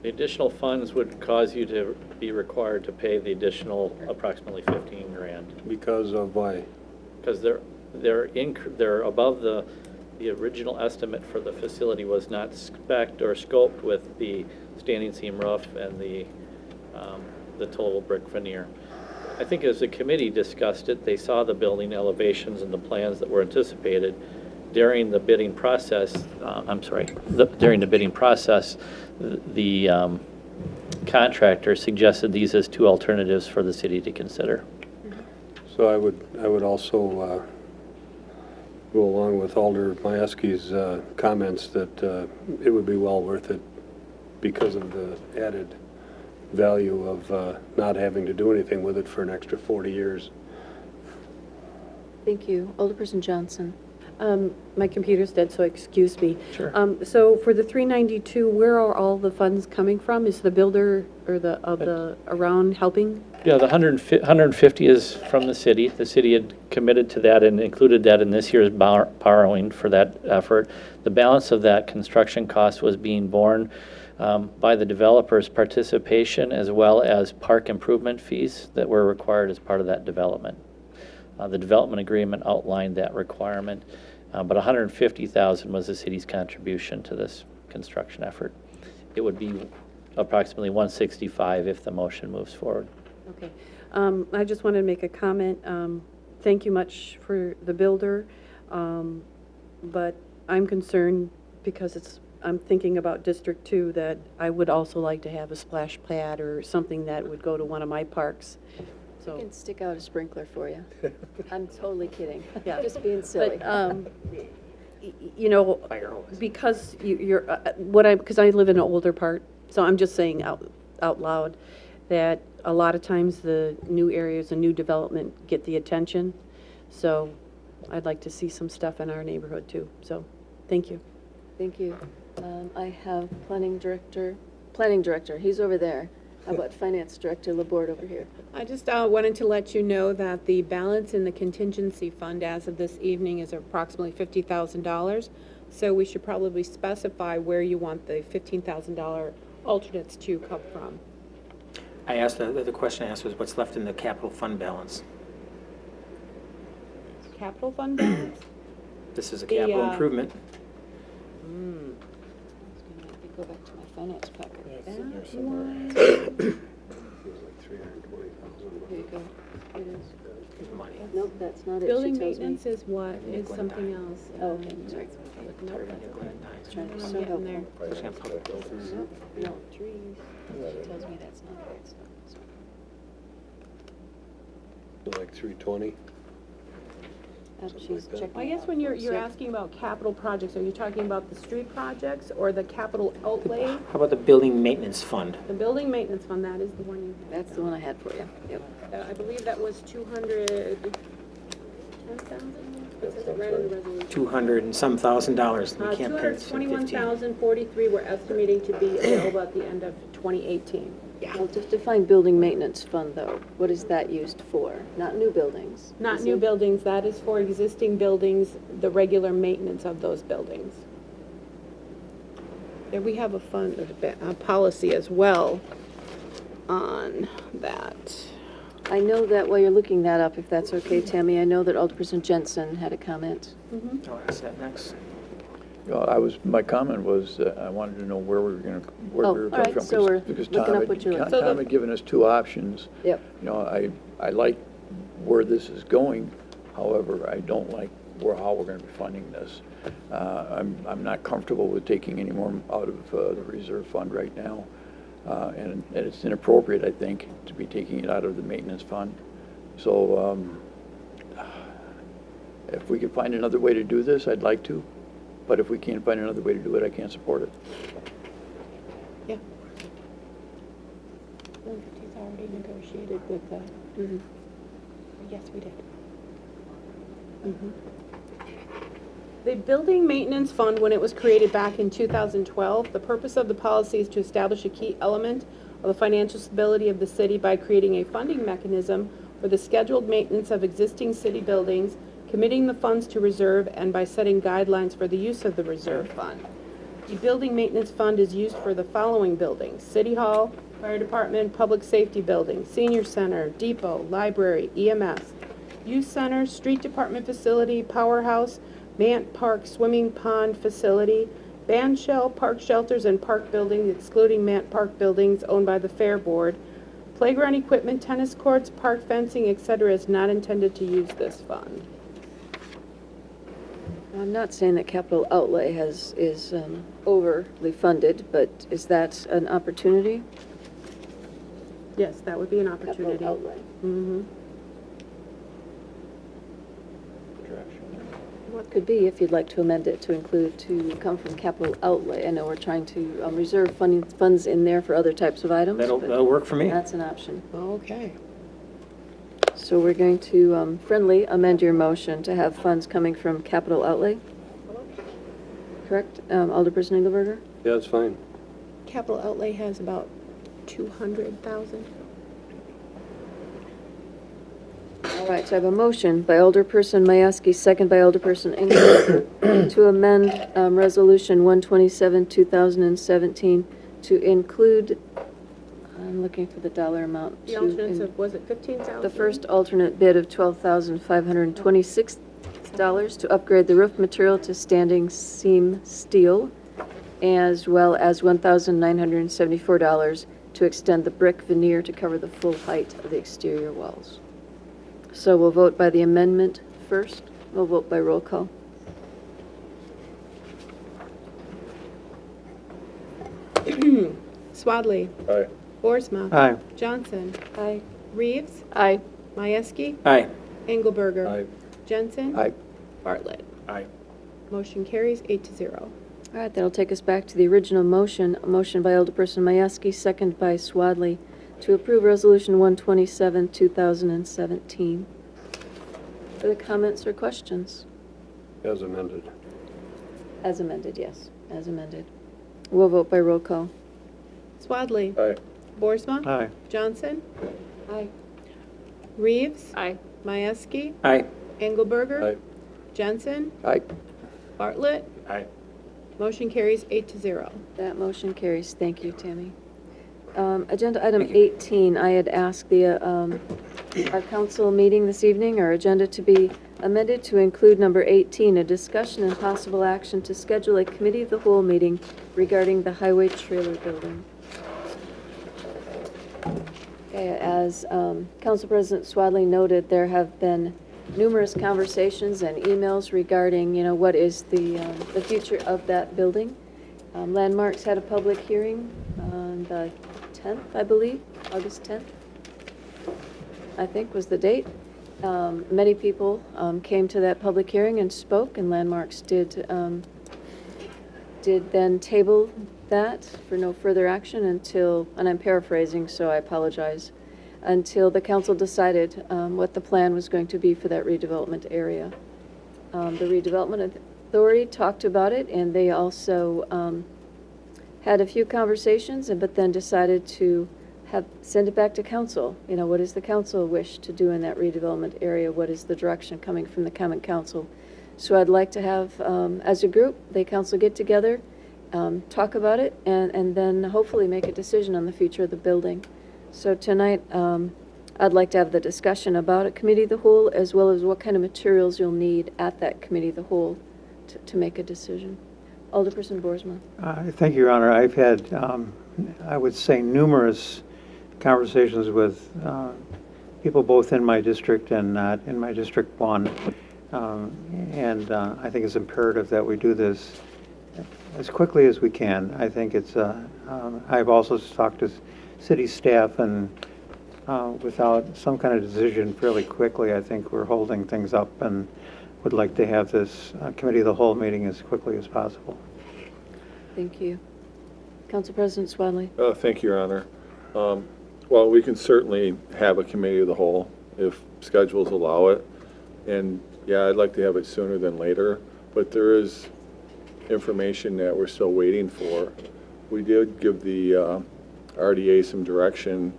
The additional funds would cause you to be required to pay the additional approximately 15 grand. Because of why? Because they're above the original estimate for the facility was not spec'd or scoped with the standing seam roof and the total brick veneer. I think as the committee discussed it, they saw the building elevations and the plans that were anticipated during the bidding process. During the bidding process, the contractor suggested these as two alternatives for the city to consider. So I would also go along with Alder Mieski's comments that it would be well worth it because of the added value of not having to do anything with it for an extra 40 years. Thank you. Alderperson Johnson. My computer's dead, so excuse me. Sure. So for the 392, where are all the funds coming from? Is the builder or the around helping? Yeah, the 150 is from the city. The city had committed to that and included that in this year's borrowing for that effort. The balance of that construction cost was being borne by the developer's participation as well as park improvement fees that were required as part of that development. The development agreement outlined that requirement, but $150,000 was the city's contribution to this construction effort. It would be approximately $165 if the motion moves forward. Okay. I just wanted to make a comment. Thank you much for the builder, but I'm concerned because I'm thinking about District 2 that I would also like to have a splash pad or something that would go to one of my parks. I can stick out a sprinkler for you. I'm totally kidding. Yeah. Just being silly. But, you know, because because I live in an older part, so I'm just saying out loud that a lot of times the new areas and new development get the attention. So I'd like to see some stuff in our neighborhood too. So, thank you. Thank you. I have Planning Director, he's over there. How about Finance Director Laborde over here? I just wanted to let you know that the balance in the contingency fund as of this evening is approximately $50,000. So we should probably specify where you want the $15,000 alternates to come from. I asked, the question I asked was what's left in the capital fund balance? Capital fund balance? This is a capital improvement. Go back to my finance packet. There you go. It is. Money. Nope, that's not it. Building She tells me. maintenance is what? Is something else. Oh, okay, sorry. Trying to be so helpful. there. No, trees. She tells me that's not it. So- Like 320? She's checking. I guess when you're asking about capital projects, are you talking about the street projects or the capital outlay? How about the building maintenance fund? The building maintenance fund, that is the one you had. That's the one I had for you. Yep. I believe that was 210,000? It says it right in the resolution. 200 and some $1,000. We can't pay 15. 221,043 we're estimating to be available at the end of 2018. Well, just define building maintenance fund, though. What is that used for? Not new buildings. Not Is new it? buildings, that is for existing buildings, the regular maintenance of those buildings. There we have a fund, a policy as well on that. I know that while you're looking that up, if that's okay, Tammy, I know that Alderperson Jensen had a comment. I'll ask that next. My comment was, I wanted to know where we were Oh, coming all from. right, so we're because looking up what you're looking. Tom had given us two options. Yep. You know, I like where this is going, however, I don't like how we're gonna be funding this. I'm not comfortable with taking any more out of the reserve fund right now. And it's inappropriate, I think, to be taking it out of the maintenance fund. So, if we could find another way to do this, I'd like to. But if we can't find another way to do it, I can't support it. Yeah. 150's already negotiated with the, yes, we did. The Building Maintenance Fund, when it was created back in 2012, the purpose of the policy is to establish a key element of the financial stability of the city by creating a funding mechanism for the scheduled maintenance of existing city buildings, committing the funds to reserve, and by setting guidelines for the use of the reserve fund. The Building Maintenance Fund is used for the following buildings: City Hall, Fire Department, Public Safety Building, Senior Center, Depot, Library, EMS, Youth Center, Street Department Facility, Powerhouse, Mant Park Swimming Pond Facility, Band Shell, Park Shelters, and Park Buildings, excluding Mant Park Buildings owned by the Fair Board. Playground equipment, tennis courts, park fencing, etc. is not intended to use this fund. I'm not saying that capital outlay is overly funded, but is that an opportunity? Yes, that would be an opportunity. Capital outlay. What could be, if you'd like to amend it to include, to come from capital outlay? I know we're trying to reserve funds in there for other types of items. but That'll work for me. That's an option. Okay. So we're going to friendly amend your motion to have funds coming from capital outlay. Correct? Alderperson Engelberger? Yeah, that's fine. Capital outlay has about 200,000. All right, so I have a motion by Alderperson Mayeski, second by Alderperson Engelberger, to amend Resolution 127, 2017, to include, I'm looking for the dollar amount. The alternates of, was it 15,000? The first alternate bid of $12,526 to upgrade the roof material to standing seam steel, as well as $1,974 to extend the brick veneer to cover the full height of the exterior walls. So we'll vote by the amendment first. We'll vote by roll call. Swadley. Aye. Boersma. Aye. Johnson. Aye. Reeves. Aye. Mayeski. Aye. Engelberger. Aye. Jensen. Aye. Bartlett. Aye. Motion carries 8-0. All right, that'll take us back to the original motion. A motion by Alderperson Mayeski, second by Swadley, to approve Resolution 127, 2017. Further comments or questions? As amended. As amended, yes, as amended. We'll vote by roll call. Swadley. Aye. Boersma. Aye. Johnson. Aye. Reeves. Aye. Mayeski. Aye. Engelberger. Aye. Jensen. Aye. Bartlett. Aye. Motion carries 8-0. That motion carries. Thank you, Tammy. Agenda item 18, I had asked our council meeting this evening, our agenda to be amended to include number 18, a discussion and possible action to schedule a committee of the whole meeting regarding the highway trailer building. Okay, as Council President Swadley noted, there have been numerous conversations and emails regarding, what is the future of that building. Landmarks had a public hearing on the 10th, I believe, August 10th, I think was the date. Many people came to that public hearing and spoke, and Landmarks did then table that for no further action until, and I'm paraphrasing, so I apologize, until the council decided what the plan was going to be for that redevelopment area. The redevelopment authority talked about it, and they also had a few conversations, but then decided to send it back to council. What does the council wish to do in that redevelopment area? What is the direction coming from the common council? So I'd like to have, as a group, the council get together, talk about it, and then hopefully make a decision on the future of the building. So tonight, I'd like to have the discussion about a committee of the whole, as well as what kind of materials you'll need at that committee of the whole to make a decision. Alderperson Boersma. Thank you, Your Honor. I've had, I would say, numerous conversations with people both in my district and not in my District 1. And I think it's imperative that we do this as quickly as we can. I think it's, I've also talked to city staff, and without some kind of decision fairly quickly, I think we're holding things up. And would like to have this committee of the whole meeting as quickly as possible. Thank you. Council President Swadley. Thank you, Your Honor. Well, we can certainly have a committee of the whole if schedules allow it. And yeah, I'd like to have it sooner than later, but there is information that we're still waiting for. We did give the RDA some direction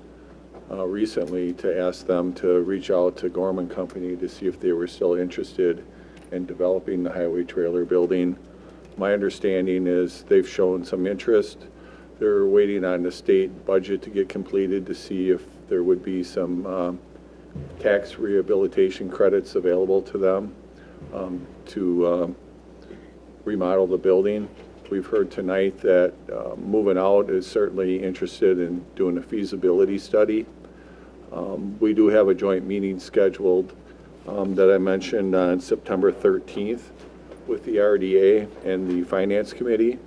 recently to ask them to reach out to Gorman Company to see if they were still interested in developing the highway trailer building. My understanding is they've shown some interest. They're waiting on the state budget to get completed to see if there would be some tax rehabilitation credits available to them to remodel the building. We've heard tonight that Moving Out is certainly interested in doing a feasibility study. We do have a joint meeting scheduled that I mentioned on September 13th with the RDA and the Finance Committee.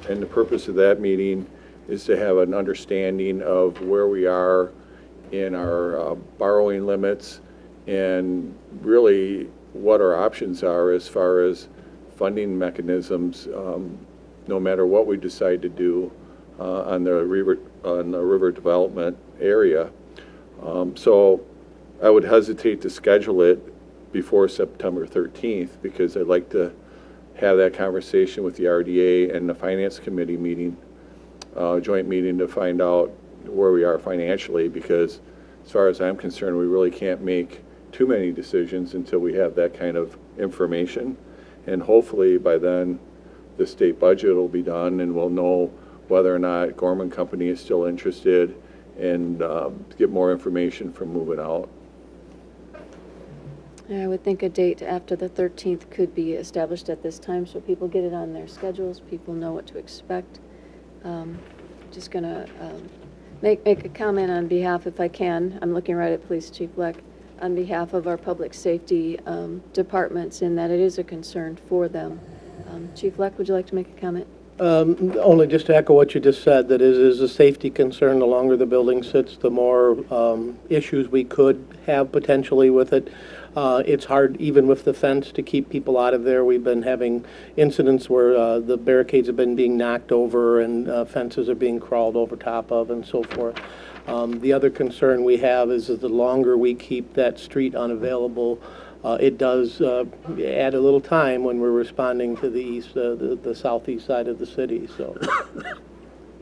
And the purpose of that meeting is to have an understanding of where we are in our borrowing limits and really what our options are as far as funding mechanisms, no matter what we decide to do on the river development area. So I would hesitate to schedule it before September 13th because I'd like to have that conversation with the RDA and the Finance Committee meeting, joint meeting, to find out where we are financially, because as far as I'm concerned, we really can't make too many decisions until we have that kind of information. And hopefully by then the state budget will be done and we'll know whether or not Gorman Company is still interested and get more information from Moving Out. I would think a date after the 13th could be established at this time so people get it on their schedules, people know what to expect. Just going to make a comment on behalf, if I can. I'm looking right at Police Chief Leck, on behalf of our public safety departments, in that it is a concern for them. Chief Leck, would you like to make a comment? Only just to echo what you just said, that it is a safety concern. The longer the building sits, the more issues we could have potentially with it. It's hard, even with the fence, to keep people out of there. We've been having incidents where the barricades have been being knocked over and fences are being crawled over top of and so forth. The other concern we have is that the longer we keep that street unavailable, it does add a little time when we're responding to the east, the southeast side of the city. So,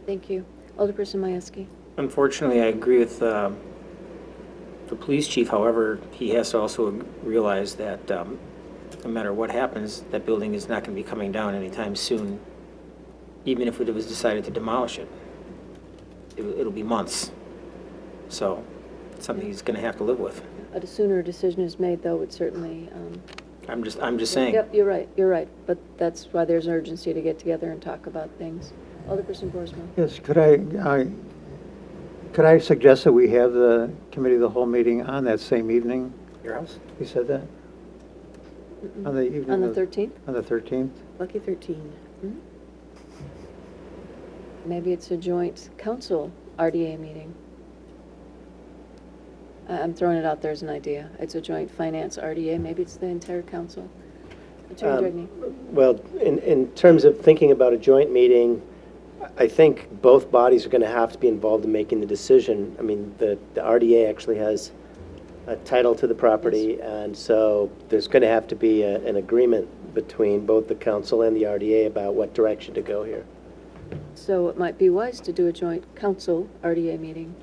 Thank you. Alderperson Majewski. Unfortunately, I agree with the police chief. However, he has to also realize that no matter what happens, that building is not going to be coming down anytime soon, even if it was decided to demolish it. It'll be months. So it's something he's going to have to live with. A sooner a decision is made, though, would certainly... I'm just saying. Yep, you're right. But that's why there's urgency to get together and talk about things. Alderperson Boersma. Yes, could I suggest that we have the committee of the whole meeting on that same evening? Your house? You said that? On the evening On the of- 13th? On the 13th? Lucky 13. Hmm? Maybe it's a joint council RDA meeting. I'm throwing it out there as an idea. It's a joint finance RDA. Maybe it's the entire council. Attorney Dragney. Well, in terms of thinking about a joint meeting, I think both bodies are going to have to be involved in making the decision. I mean, the RDA actually has a title to the property, and so there's going to have to be an agreement between both the council and the RDA about what direction to go here. So it might be wise to do a joint council RDA meeting.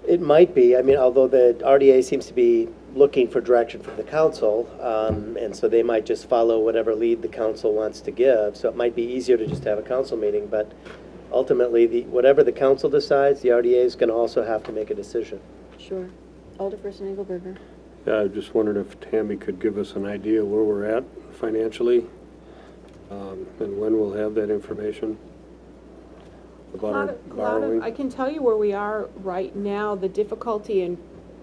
It might be. I mean, although the RDA seems to be looking for direction from the council, and so they might just follow whatever lead the council wants to give. So it might be easier to just have a council meeting, but ultimately, whatever the council decides, the RDA is going to also have to make a decision. Sure. Alderperson Engelberger. Yeah, I just wondered if Tammy could give us an idea where we're at financially, and when we'll have that information about our borrowing. I can tell you where we are right now. The difficulty in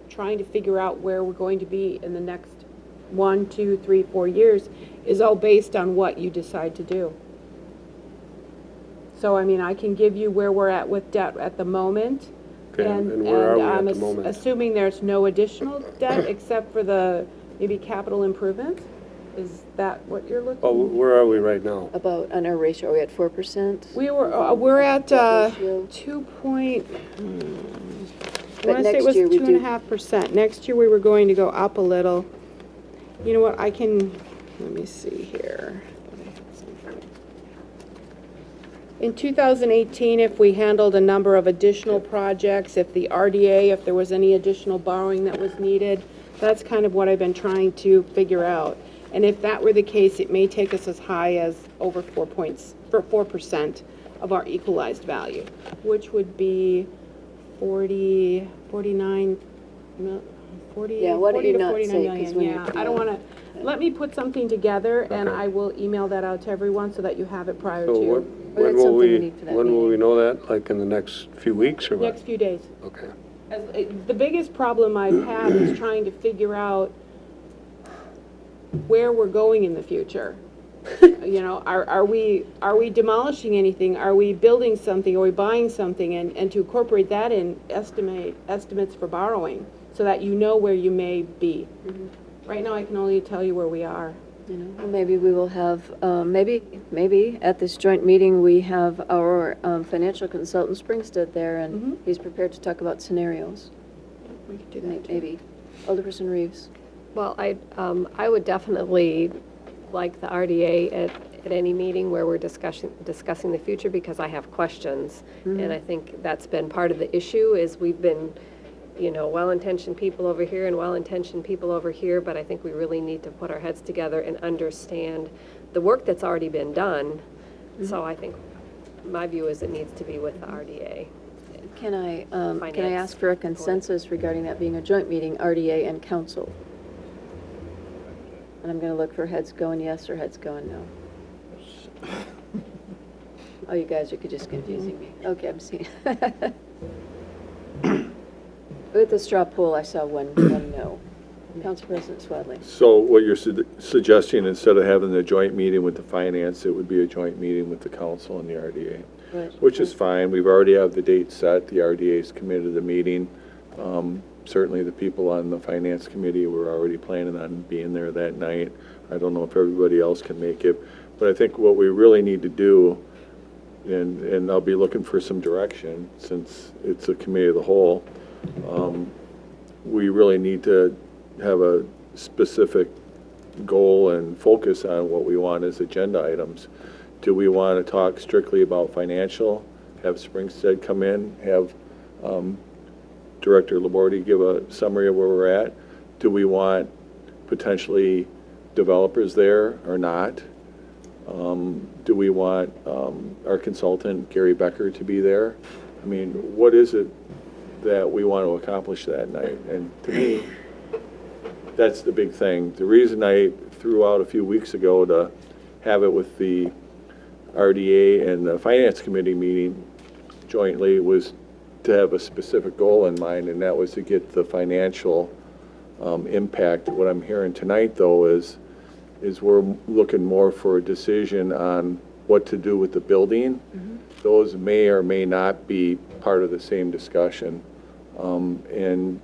trying to figure out where we're going to be in the next 1, 2, 3, 4 years is all based on what you decide to do. So, I mean, I can give you where we're at with debt at the moment. Okay, and where are we at the moment? Assuming there's no additional debt except for the maybe capital improvements. Is that what you're looking? Oh, where are we right now? About, on our ratio, are we at 4%? We're at, Ratio. 2 point, I But want to say it next was year we do- 2.5%. Next year, we were going to go up a little. You know what, let me see here. In 2018, if we handled a number of additional projects, if the RDA, if there was any additional borrowing that was needed, that's kind of what I've been trying to figure out. And if that were the case, it may take us as high as over 4% of our equalized value, which would be 40, 49, 40, Yeah, why don't 40 you to not 49 say, 'cause million. when Yeah, you- I don't want to, let me put something together, and Okay. I will email that out to everyone so that you have it prior So to Well, when that's will something we we, need for that when will we meeting. know that? Like in the next few weeks or what? next few days. Okay. The biggest problem I've had is trying to figure out where we're going in the future. You know, are we demolishing anything? Are we building something? Are we buying something? And to incorporate that in estimates for borrowing, so that you know where you may be. Right now, I can only tell you where we are. You know, well, maybe we will have, maybe at this joint meeting, we have our financial consultant Springstead there, and he's prepared to talk about scenarios. We could do that. Maybe. Alderperson Reeves. Well, I would definitely like the RDA at any meeting where we're discussing the future, because I have questions. And I think that's been part of the issue, is we've been, you know, well-intentioned people over here and well-intentioned people over here, but I think we really need to put our heads together and understand the work that's already been done. So I think, my view is it needs to be with the RDA. Can I Finance ask for a consensus regarding that being a joint meeting, RDA and council? And I'm going to look for heads going yes or heads going no. Oh, you guys are just confusing me. Okay, I'm seeing. With the straw poll, I saw one no. Council President Swadley. So what you're suggesting, instead of having the joint meeting with the finance, it would be a joint meeting with the council and the RDA, Right. which is fine. We've already have the date set. The RDA's committed to the meeting. Certainly the people on the finance committee were already planning on being there that night. I don't know if everybody else can make it, but I think what we really need to do, and I'll be looking for some direction since it's a committee of the whole, we really need to have a specific goal and focus on what we want as agenda items. Do we want to talk strictly about financial, have Springstead come in, have Director Labordi give a summary of where we're at? Do we want potentially developers there or not? Do we want our consultant, Gary Becker, to be there? I mean, what is it that we want to accomplish that night? And to me, that's the big thing. The reason I threw out a few weeks ago to have it with the RDA and the Finance Committee meeting jointly was to have a specific goal in mind, and that was to get the financial impact. What I'm hearing tonight, though, is we're looking more for a decision on what to do with the building. Those may or may not be part of the same discussion. And,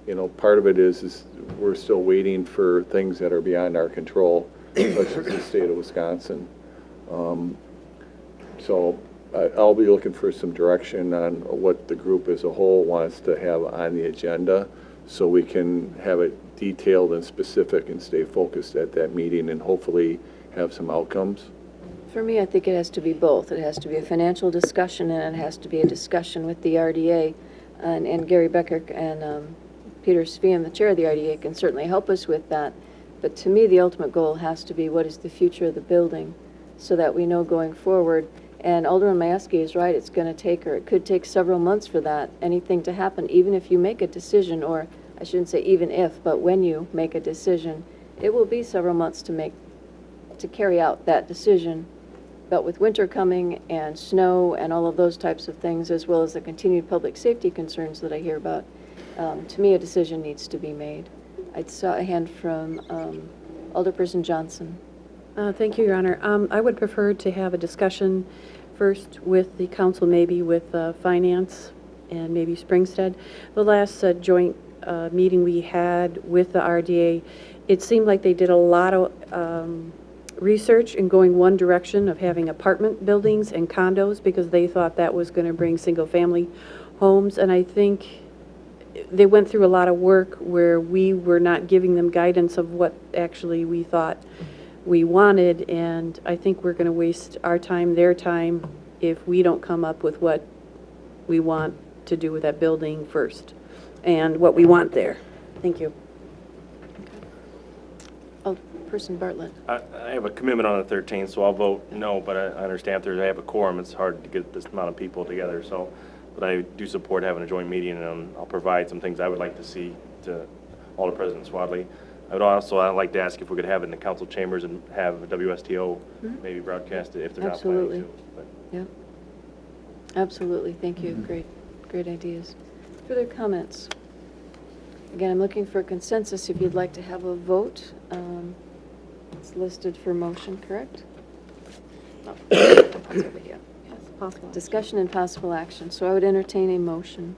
you know, part of it is we're still waiting for things that are beyond our control, such as the state of Wisconsin. So I'll be looking for some direction on what the group as a whole wants to have on the agenda, so we can have it detailed and specific and stay focused at that meeting and hopefully have some outcomes. For me, I think it has to be both. It has to be a financial discussion, and it has to be a discussion with the RDA. And Gary Becker and Peter Sveum, the chair of the RDA, can certainly help us with that. But to me, the ultimate goal has to be what is the future of the building, so that we know going forward. And Alderman Mayeski is right, it's going to take, or it could take several months for that, anything to happen, even if you make a decision, or I shouldn't say even if, but when you make a decision, it will be several months to carry out that decision. But with winter coming and snow and all of those types of things, as well as the continued public safety concerns that I hear about, to me, a decision needs to be made. I saw a hand from Alderperson Johnson. Thank you, Your Honor. I would prefer to have a discussion first with the council, maybe with finance and maybe Springstead. The last joint meeting we had with the RDA, it seemed like they did a lot of research in going one direction of having apartment buildings and condos because they thought that was going to bring single-family homes. And I think they went through a lot of work where we were not giving them guidance of what actually we thought we wanted. And I think we're going to waste our time, their time, if we don't come up with what we want to do with that building first and what we want there. Thank you. Alderperson Bartlett. I have a commitment on the 13th, so I'll vote no, but I understand if I have a quorum, it's hard to get this amount of people together, so, but I do support having a joint meeting, and I'll provide some things I would like to see to Alder President Swadley. I'd like to ask if we could have it in the council chambers and have WSTO maybe broadcast it if they're not Absolutely. planning to. But Yeah. Absolutely. Thank you. Great ideas. Further comments? Again, I'm looking for consensus if you'd like to have a vote. It's listed for motion, correct? Oh, it's over here. Yes, possible. Discussion and possible action. So I would entertain a motion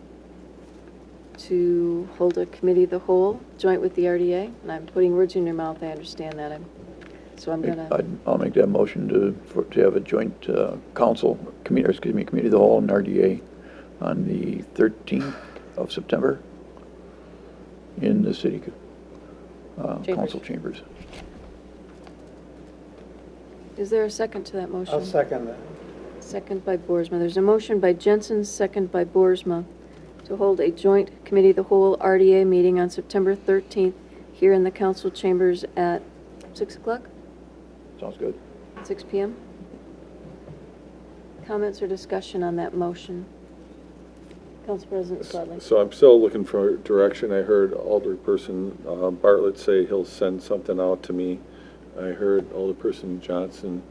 to hold a committee of the whole, joint with the RDA. And I'm putting words in your mouth, I understand that. So I'm going to, I'll make that motion to have a joint council, committee of the whole and RDA on the 13th of September in the city council chambers. is there a second to that motion? I'll second that. Second by Boersma. There's a motion by Jensen, second by Boersma, to hold a joint committee of the whole RDA meeting on September 13th here in the council chambers at 6 o'clock, Sounds good. 6 p.m. Comments or discussion on that motion? Council President Swadley. So I'm still looking for direction. I heard Alderperson Bartlett say he'll send something out to me. I heard Alderperson Johnson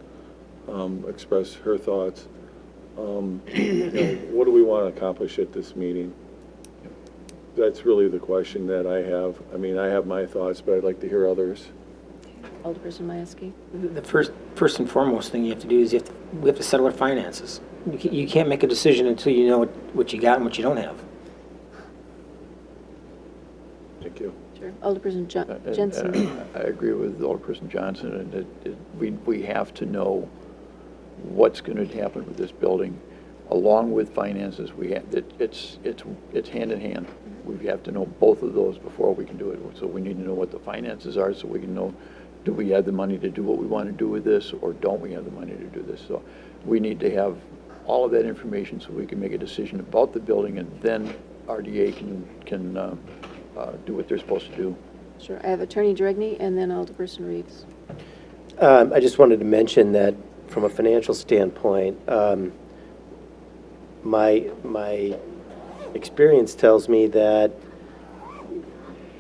express her thoughts. What do we want to accomplish at this meeting? That's really the question that I have. I mean, I have my thoughts, but I'd like to hear others. Alderperson Majewski. The first and foremost thing you have to do is we have to settle our finances. You can't make a decision until you know what you got and what you don't have. Thank you. Sure. Alderperson Jensen. I agree with Alderperson Johnson, and we have to know what's going to happen with this building, along with finances. It's hand in hand. We have to know both of those before we can do it. So we need to know what the finances are, so we can know, do we have the money to do what we want to do with this, or don't we have the money to do this? So we need to have all of that information so we can make a decision about the building, and then RDA can do what they're supposed to do. Sure. I have Attorney Dragney and then Alderperson Reeves. I just wanted to mention that from a financial standpoint, my experience tells me that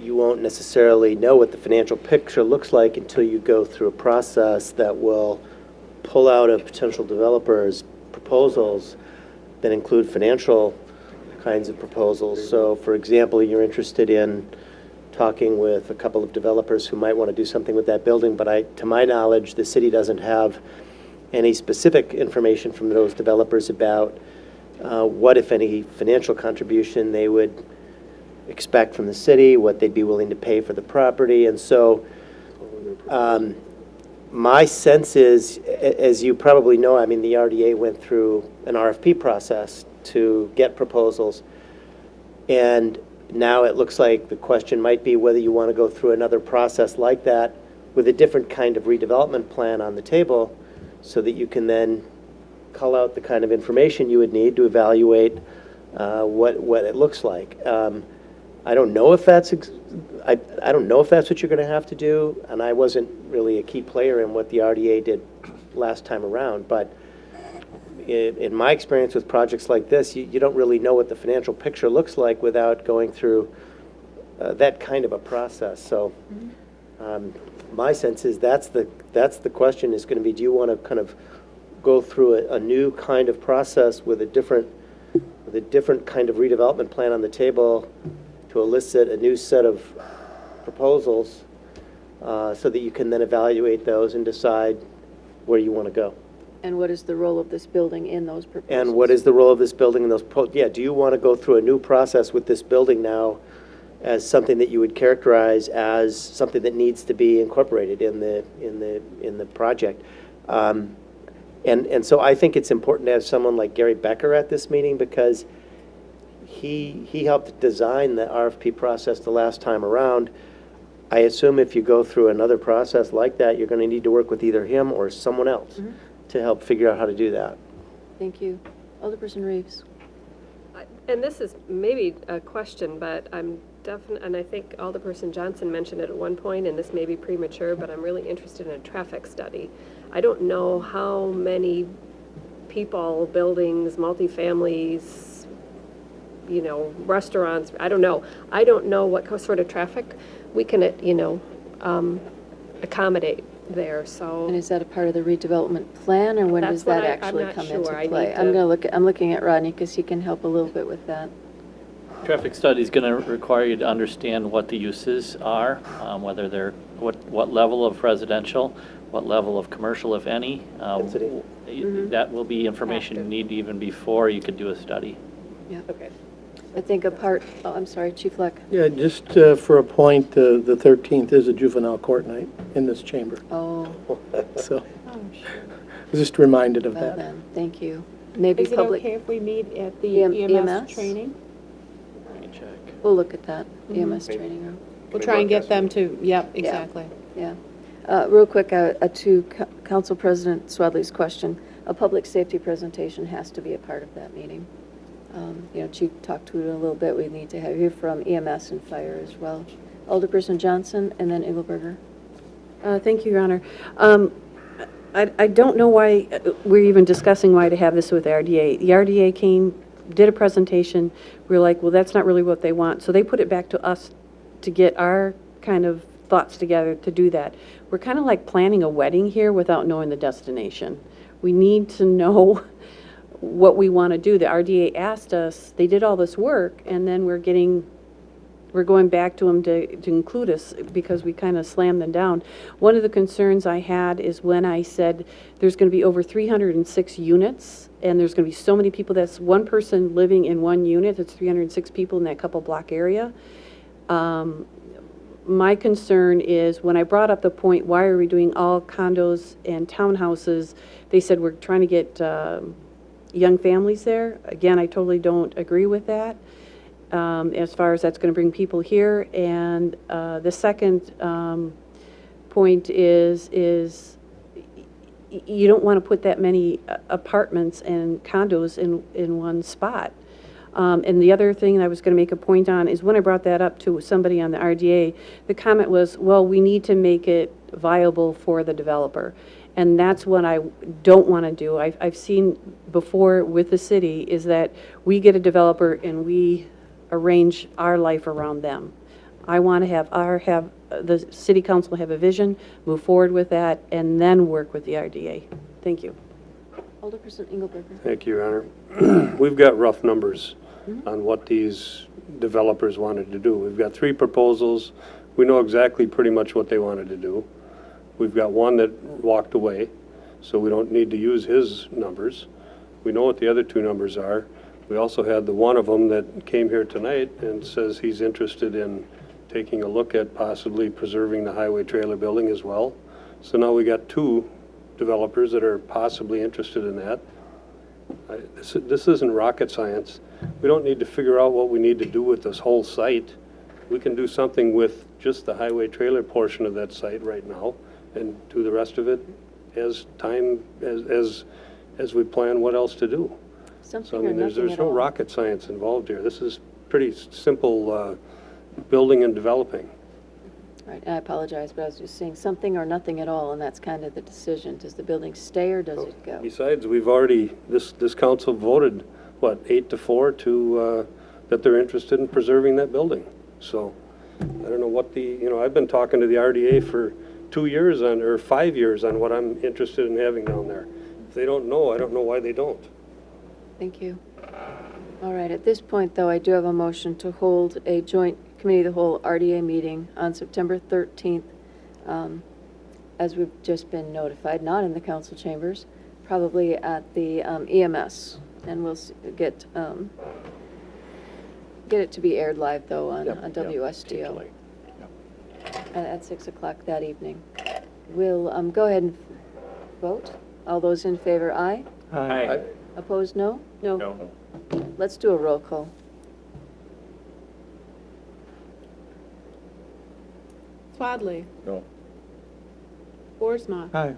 you won't necessarily know what the financial picture looks like until you go through a process that will pull out of potential developers proposals that include financial kinds of proposals. So, for example, you're interested in talking with a couple of developers who might want to do something with that building, but to my knowledge, the city doesn't have any specific information from those developers about what, if any, financial contribution they would expect from the city, what they'd be willing to pay for the property. And so my sense is, as you probably know, I mean, the RDA went through an RFP process to get proposals, and now it looks like the question might be whether you want to go through another process like that with a different kind of redevelopment plan on the table, so that you can then cull out the kind of information you would need to evaluate what it looks like. I don't know if that's I don't know if that's what you're going to have to do, and I wasn't really a key player in what the RDA did last time around. But in my experience with projects like this, you don't really know what the financial picture looks like without going through that kind of a process. So my sense is that's the question is going to be: do you want to kind of go through a new kind of process with a different kind of redevelopment plan on the table to elicit a new set of proposals, so that you can then evaluate those and decide where you want to go? And what is the role of this building in those proposals? And what is the role of this building in those do you want to go through a new process with this building now as something that you would characterize as something that needs to be incorporated in the project. And so I think it's important to have someone like Gary Becker at this meeting, because he helped design the RFP process the last time around. I assume if you go through another process like that, you're going to need to work with either him or someone else to help figure out how to do that. Thank you. Alderperson Reeves. And this is maybe a question, but I'm definitely, and I think Alderperson Johnson mentioned it at one point, and this may be premature, but I'm really interested in a traffic study. I don't know how many people, buildings, multifamilies, you know, restaurants, I don't know. I don't know what sort of traffic we can, accommodate there, so. And is that a part of the redevelopment plan, or when That's does that what I'm actually not come sure. into I play? need I'm to- gonna I'm looking at Rodney, because he can help a little bit with that. Traffic study is going to require you to understand what the uses are, whether they're, what level of residential, what level of commercial, if any. Density. That will be information you need even before you could do a study. Yeah. Okay. I think I'm sorry, Chief Leck. Yeah, just for a point, the 13th is a juvenile court night in this chamber. Oh, So, I was just reminded of well that. then, thank you. Maybe Is it public, okay if we meet at the EMS? EMS training? Let me check. we'll look at that, EMS training room. We'll try and get them to, yep, exactly. Yeah. Real quick, to Council President Swadley's question, a public safety presentation has to be a part of that meeting. You know, Chief talked to it a little bit. We need to have you from EMS and fire as well. Alderperson Johnson, and then Engelberger. Thank you, Your Honor. I don't know why we're even discussing why to have this with the RDA. The RDA came, did a presentation. We were like, well, that's not really what they want. So they put it back to us to get our kind of thoughts together to do that. We're kind of like planning a wedding here without knowing the destination. We need to know what we want to do. The RDA asked us, they did all this work, and then we're going back to them to include us because we kind of slammed them down. One of the concerns I had is when I said there's going to be over 306 units, and there's going to be so many people, that's one person living in one unit, that's 306 people in that couple block area. My concern is when I brought up the point, why are we doing all condos and townhouses? They said we're trying to get young families there. Again, I totally don't agree with that, as far as that's going to bring people here. And the second point is you don't want to put that many apartments and condos in one spot. And the other thing I was going to make a point on is when I brought that up to somebody on the RDA, the comment was, well, we need to make it viable for the developer. And that's what I don't want to do. I've seen before with the city is that we get a developer and we arrange our life around them. I want to have the city council have a vision, move forward with that, and then work with the RDA. Thank you. Alderperson Engelberger. Thank you, Your Honor. We've got rough numbers on what these developers wanted to do. We've got 3 proposals. We know exactly pretty much what they wanted to do. We've got one that walked away, so we don't need to use his numbers. We know what the other 2 numbers are. We also had the one of them that came here tonight and says he's interested in taking a look at possibly preserving the highway trailer building as well. So now we got 2 developers that are possibly interested in that. This isn't rocket science. We don't need to figure out what we need to do with this whole site. We can do something with just the highway trailer portion of that site right now and do the rest of it as we plan what else to do. Something So, I or mean, there's nothing at no all. rocket science involved here. This is pretty simple building and developing. Right, I apologize, but I was just saying something or nothing at all, and that's kind of the decision. Does the building stay or does it go? Besides, we've already, this council voted, what, 8-4 to, that they're interested in preserving that building. So, I don't know what I've been talking to the RDA for 2 years or 5 years on what I'm interested in having down there. If they don't know, I don't know why they don't. Thank you. All right, at this point, though, I do have a motion to hold a joint committee of the whole RDA meeting on September 13th, as we've just been notified, not in the council chambers, probably at the EMS. And we'll get get it to be aired live, though, on Yep, on yep, WSDO Yep. at 6 o'clock that evening. We'll go ahead and vote. All those in favor, aye. Aye. Opposed, no? No. No. Let's do a roll call. Swadley, No. Boersma, Aye.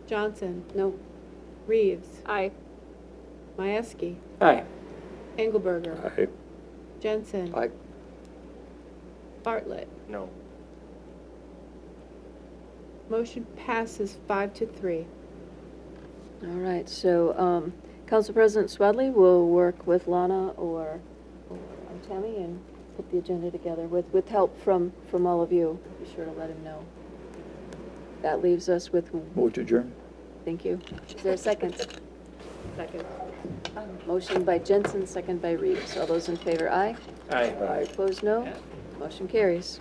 Johnson, No. Reeves, Aye. Mieski, Aye. Engelberger, Aye. Jensen, Aye. Bartlett. No. Motion passes 5-3. All right, so Council President Swadley will work with Lana or Tammy and put the agenda together with help from all of you. Be sure to let him know. That leaves us with, Move to adjourn. thank you. Is there a second? Second. Motion by Jensen, second by Reeves. All those in favor, aye. Aye. Opposed, no. Motion carries.